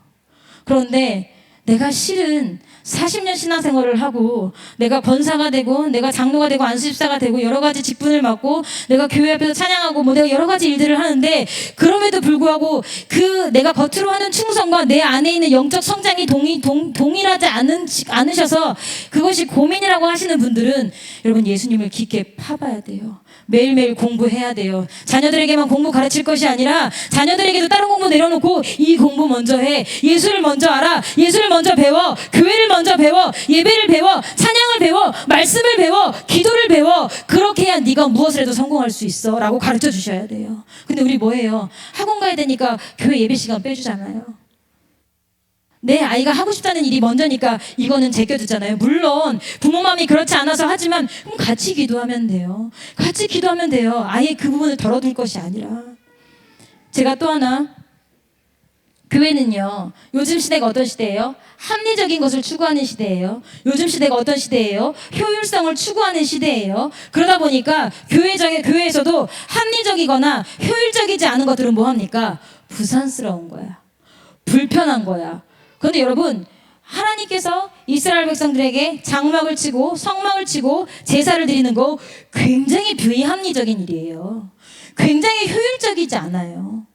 그런데 내가 실은 40년 신앙생활을 하고 내가 권사가 되고 내가 장로가 되고 안수집사가 되고 여러 가지 직분을 맡고 내가 교회 앞에서 찬양하고 뭐 내가 여러 가지 일들을 하는데 그럼에도 불구하고 그 내가 겉으로 하는 충성과 내 안에 있는 영적 성장이 동일하지 않으셔서 그것이 고민이라고 하시는 분들은 여러분 예수님을 깊게 파봐야 돼요. 매일매일 공부해야 돼요. 자녀들에게만 공부 가르칠 것이 아니라 자녀들에게도 다른 공부 내려놓고 이 공부 먼저 해. 예수를 먼저 알아. 예수를 먼저 배워. 교회를 먼저 배워. 예배를 배워. 찬양을 배워. 말씀을 배워. 기도를 배워. 그렇게 해야 네가 무엇을 해도 성공할 수 있어 라고 가르쳐 주셔야 돼요. 근데 우리 뭐해요? 학원 가야 되니까 교회 예배 시간 빼주잖아요. 내 아이가 하고 싶다는 일이 먼저니까 이거는 제껴두잖아요. 물론 부모 마음이 그렇지 않아서 하지만 그럼 같이 기도하면 돼요. 같이 기도하면 돼요. 아예 그 부분을 덜어둘 것이 아니라. 제가 또 하나, 교회는요 요즘 시대가 어떤 시대예요? 합리적인 것을 추구하는 시대예요. 요즘 시대가 어떤 시대예요? 효율성을 추구하는 시대예요. 그러다 보니까 교회에서도 합리적이거나 효율적이지 않은 것들은 뭐합니까? 부산스러운 거야. 불편한 거야. 그런데 여러분 하나님께서 이스라엘 백성들에게 장막을 치고 성막을 치고 제사를 드리는 거 굉장히 비합리적인 일이에요. 굉장히 효율적이지 않아요.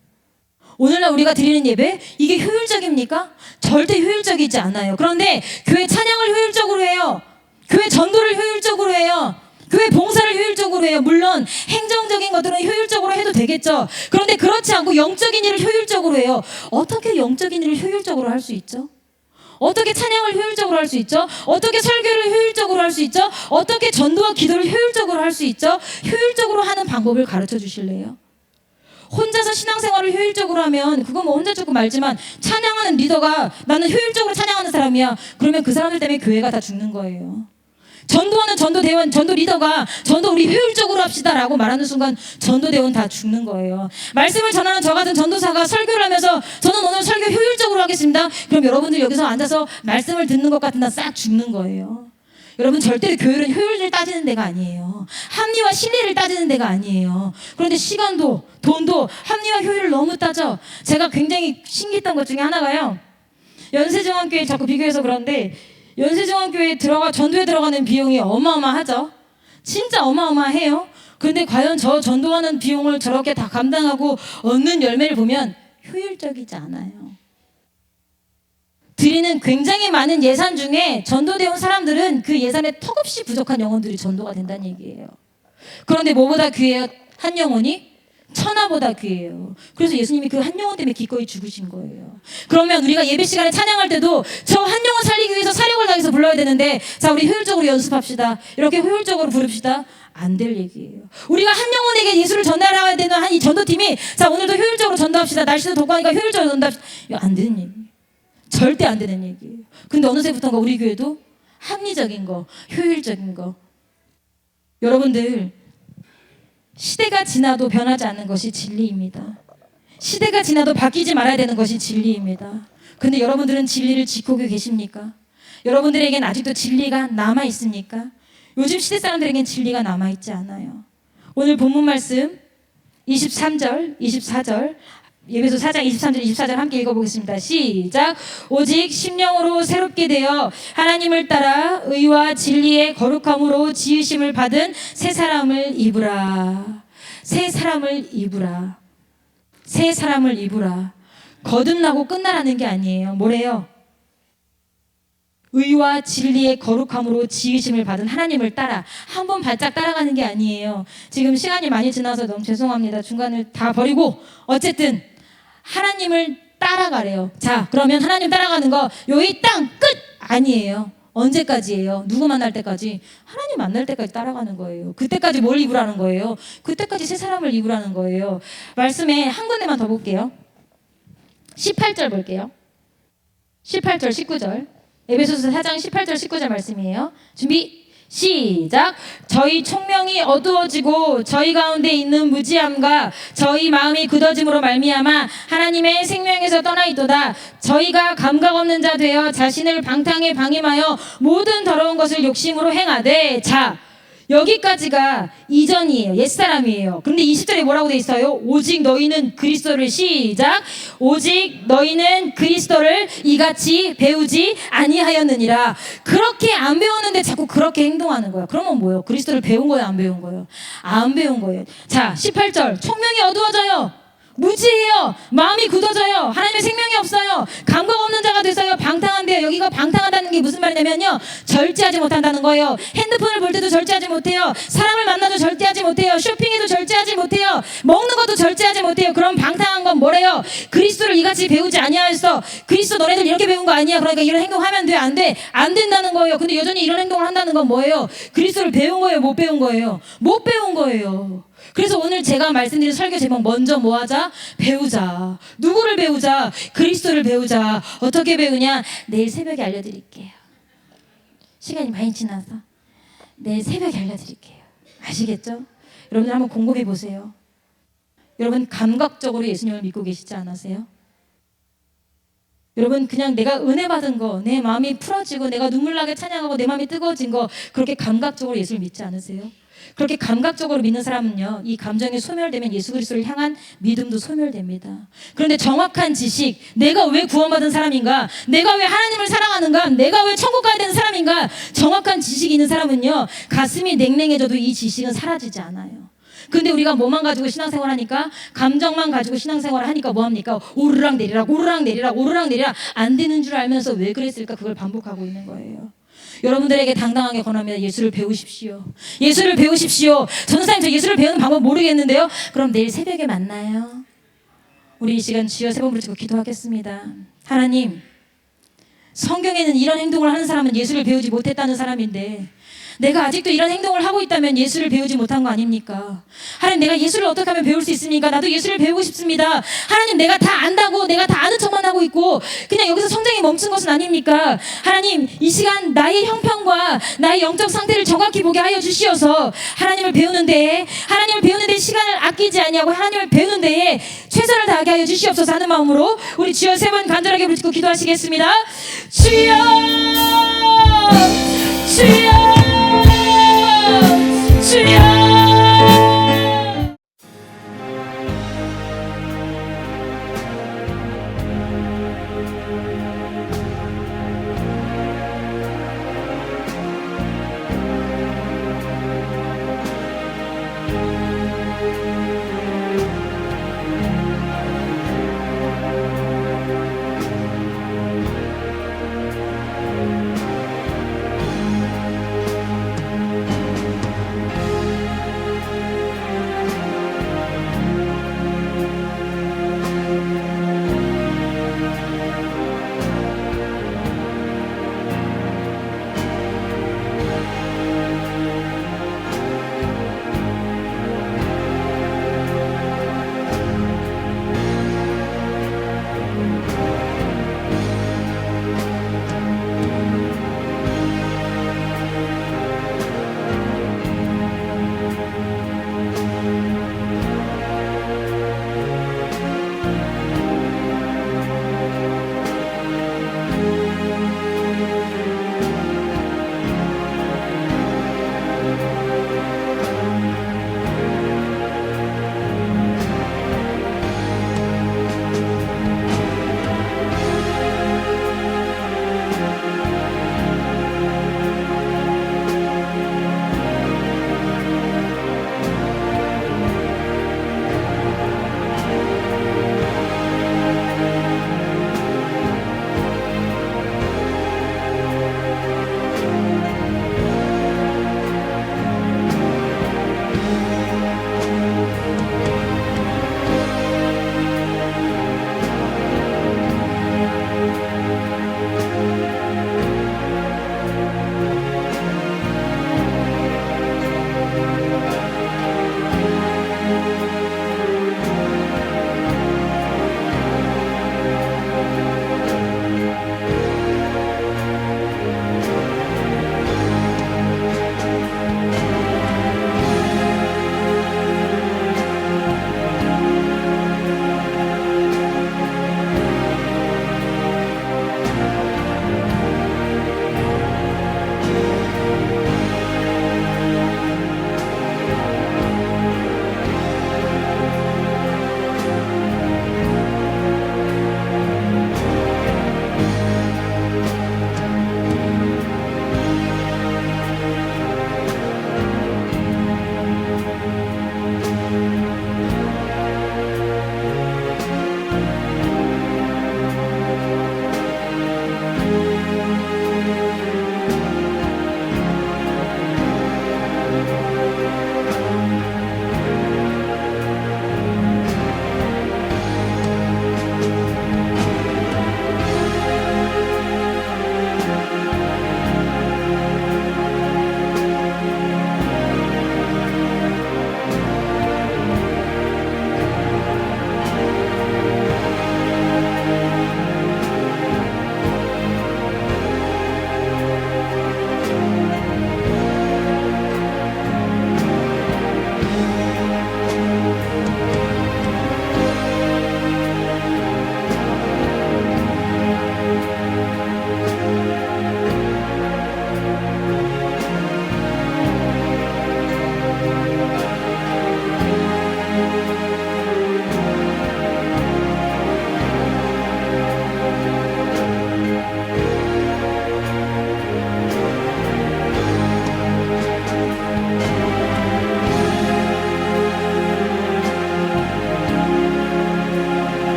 오늘날 우리가 드리는 예배 이게 효율적입니까? 절대 효율적이지 않아요. 그런데 교회 찬양을 효율적으로 해요. 교회 전도를 효율적으로 해요. 교회 봉사를 효율적으로 해요. 물론 행정적인 것들은 효율적으로 해도 되겠죠. 그런데 그렇지 않고 영적인 일을 효율적으로 해요. 어떻게 영적인 일을 효율적으로 할 수 있죠? 어떻게 찬양을 효율적으로 할 수 있죠? 어떻게 설교를 효율적으로 할 수 있죠? 어떻게 전도와 기도를 효율적으로 할 수 있죠? 효율적으로 하는 방법을 가르쳐 주실래요? 혼자서 신앙생활을 효율적으로 하면 그건 뭐 혼자 조금 알지만 찬양하는 리더가 나는 효율적으로 찬양하는 사람이야. 그러면 그 사람들 때문에 교회가 다 죽는 거예요. 전도하는 전도대원, 전도 리더가 전도 우리 효율적으로 합시다라고 말하는 순간 전도대원 다 죽는 거예요. 말씀을 전하는 저 같은 전도사가 설교를 하면서 저는 오늘 설교 효율적으로 하겠습니다. 그럼 여러분들 여기서 앉아서 말씀을 듣는 것 같은 나 싹 죽는 거예요. 여러분 절대로 교회는 효율을 따지는 데가 아니에요. 합리와 신뢰를 따지는 데가 아니에요. 그런데 시간도 돈도 합리와 효율을 너무 따져. 제가 굉장히 신기했던 것 중에 하나가요. 연세정원교회 자꾸 비교해서 그런데 연세정원교회에 전도에 들어가는 비용이 어마어마하죠. 진짜 어마어마해요. 그런데 과연 저 전도하는 비용을 저렇게 다 감당하고 얻는 열매를 보면 효율적이지 않아요. 드리는 굉장히 많은 예산 중에 전도되어 온 사람들은 그 예산에 턱없이 부족한 영혼들이 전도가 된다는 얘기예요. 그런데 뭐보다 귀해요? 한 영혼이? 천하보다 귀해요. 그래서 예수님이 그 한 영혼 때문에 기꺼이 죽으신 거예요. 그러면 우리가 예배 시간에 찬양할 때도 저 한 영혼 살리기 위해서 사력을 다해서 불러야 되는데 자 우리 효율적으로 연습합시다. 이렇게 효율적으로 부릅시다. 안 될 얘기예요. 우리가 한 영혼에게 예수를 전달해야 되는 한 이 전도팀이 자 오늘도 효율적으로 전도합시다. 날씨도 덥고 하니까 효율적으로 전도합시다. 이거 안 되는 얘기예요. 절대 안 되는 얘기예요. 근데 어느새부터인가 우리 교회도 합리적인 거, 효율적인 거. 여러분들 시대가 지나도 변하지 않는 것이 진리입니다. 시대가 지나도 바뀌지 말아야 되는 것이 진리입니다. 근데 여러분들은 진리를 지키고 계십니까? 여러분들에겐 아직도 진리가 남아 있습니까? 요즘 시대 사람들에겐 진리가 남아 있지 않아요. 오늘 본문 말씀 23절, 24절, 예배소 4장 23절, 24절 함께 읽어보겠습니다. 시작. 오직 심령으로 새롭게 되어 하나님을 따라 의와 진리의 거룩함으로 지으심을 받은 새 사람을 입으라. 새 사람을 입으라. 새 사람을 입으라. 거듭나고 끝나라는 게 아니에요. 뭐래요? 의와 진리의 거룩함으로 지으심을 받은 하나님을 따라 한 번 발짝 따라가는 게 아니에요. 지금 시간이 많이 지나서 너무 죄송합니다. 중간을 다 버리고 어쨌든 하나님을 따라가래요. 자, 그러면 하나님 따라가는 거 여기 땅 끝! 아니에요. 언제까지예요? 누구 만날 때까지? 하나님 만날 때까지 따라가는 거예요. 그때까지 뭘 입으라는 거예요? 그때까지 새 사람을 입으라는 거예요. 말씀에 한 군데만 더 볼게요. 18절 볼게요. 18절, 19절. 에베소서 4장 18절, 19절 말씀이에요. 준비, 시작. 저희 총명이 어두워지고 저희 가운데 있는 무지함과 저희 마음이 굳어짐으로 말미암아 하나님의 생명에서 떠나 있도다. 저희가 감각 없는 자 되어 자신을 방탕에 방임하여 모든 더러운 것을 욕심으로 행하되. 자, 여기까지가 이전이에요. 옛사람이에요. 그런데 20절에 뭐라고 돼 있어요? 오직 너희는 그리스도를, 시작. 오직 너희는 그리스도를 이같이 배우지 아니하였느니라. 그렇게 안 배웠는데 자꾸 그렇게 행동하는 거예요. 그러면 뭐예요? 그리스도를 배운 거예요? 안 배운 거예요? 안 배운 거예요. 자, 18절. 총명이 어두워져요. 무지해요. 마음이 굳어져요. 하나님의 생명이 없어요. 감각 없는 자가 돼서요. 방탕한데요. 여기가 방탕하다는 게 무슨 말이냐면요, 절제하지 못한다는 거예요. 핸드폰을 볼 때도 절제하지 못해요. 사람을 만나도 절제하지 못해요. 쇼핑해도 절제하지 못해요. 먹는 것도 절제하지 못해요. 그럼 방탕한 건 뭐래요? 그리스도를 이같이 배우지 아니하였어. 그리스도 너네들 이렇게 배운 거 아니야. 그러니까 이런 행동하면 돼? 안 돼? 안 된다는 거예요. 근데 여전히 이런 행동을 한다는 건 뭐예요? 그리스도를 배운 거예요? 못 배운 거예요? 못 배운 거예요. 그래서 오늘 제가 말씀드린 설교 제목, 먼저 뭐 하자? 배우자. 누구를 배우자? 그리스도를 배우자. 어떻게 배우냐? 내일 새벽에 알려드릴게요. 시간이 많이 지나서 내일 새벽에 알려드릴게요. 아시겠죠? 여러분들 한번 공부해 보세요. 여러분 감각적으로 예수님을 믿고 계시지 않으세요? 여러분 그냥 내가 은혜 받은 거, 내 마음이 풀어지고 내가 눈물 나게 찬양하고 내 마음이 뜨거워진 거, 그렇게 감각적으로 예수를 믿지 않으세요? 그렇게 감각적으로 믿는 사람은요, 이 감정이 소멸되면 예수 그리스도를 향한 믿음도 소멸됩니다. 그런데 정확한 지식, 내가 왜 구원받은 사람인가, 내가 왜 하나님을 사랑하는가, 내가 왜 천국 가야 되는 사람인가, 정확한 지식이 있는 사람은요, 가슴이 냉랭해져도 이 지식은 사라지지 않아요. 근데 우리가 뭐만 가지고 신앙생활 하니까, 감정만 가지고 신앙생활을 하니까 뭐합니까? 오르락 내리락, 오르락 내리락, 오르락 내리락. 안 되는 줄 알면서 왜 그랬을까? 그걸 반복하고 있는 거예요. 여러분들에게 당당하게 권합니다. 예수를 배우십시오. 예수를 배우십시오. 전사님, 저 예수를 배우는 방법 모르겠는데요. 그럼 내일 새벽에 만나요. 우리 이 시간 주여 세 번 부르짖고 기도하겠습니다. 하나님, 성경에는 이런 행동을 하는 사람은 예수를 배우지 못했다는 사람인데, 내가 아직도 이런 행동을 하고 있다면 예수를 배우지 못한 거 아닙니까? 하나님, 내가 예수를 어떻게 하면 배울 수 있습니까? 나도 예수를 배우고 싶습니다. 하나님, 내가 다 안다고 내가 다 아는 척만 하고 있고 그냥 여기서 성장이 멈춘 것은 아닙니까? 하나님, 이 시간 나의 형편과 나의 영적 상태를 정확히 보게 하여 주시어서 하나님을 배우는 데에 시간을 아끼지 아니하고 하나님을 배우는 데에 최선을 다하게 하여 주시옵소서 하는 마음으로 우리 주여 세 번 간절하게 부르짖고 기도하시겠습니다. 주여, 주여, 주여.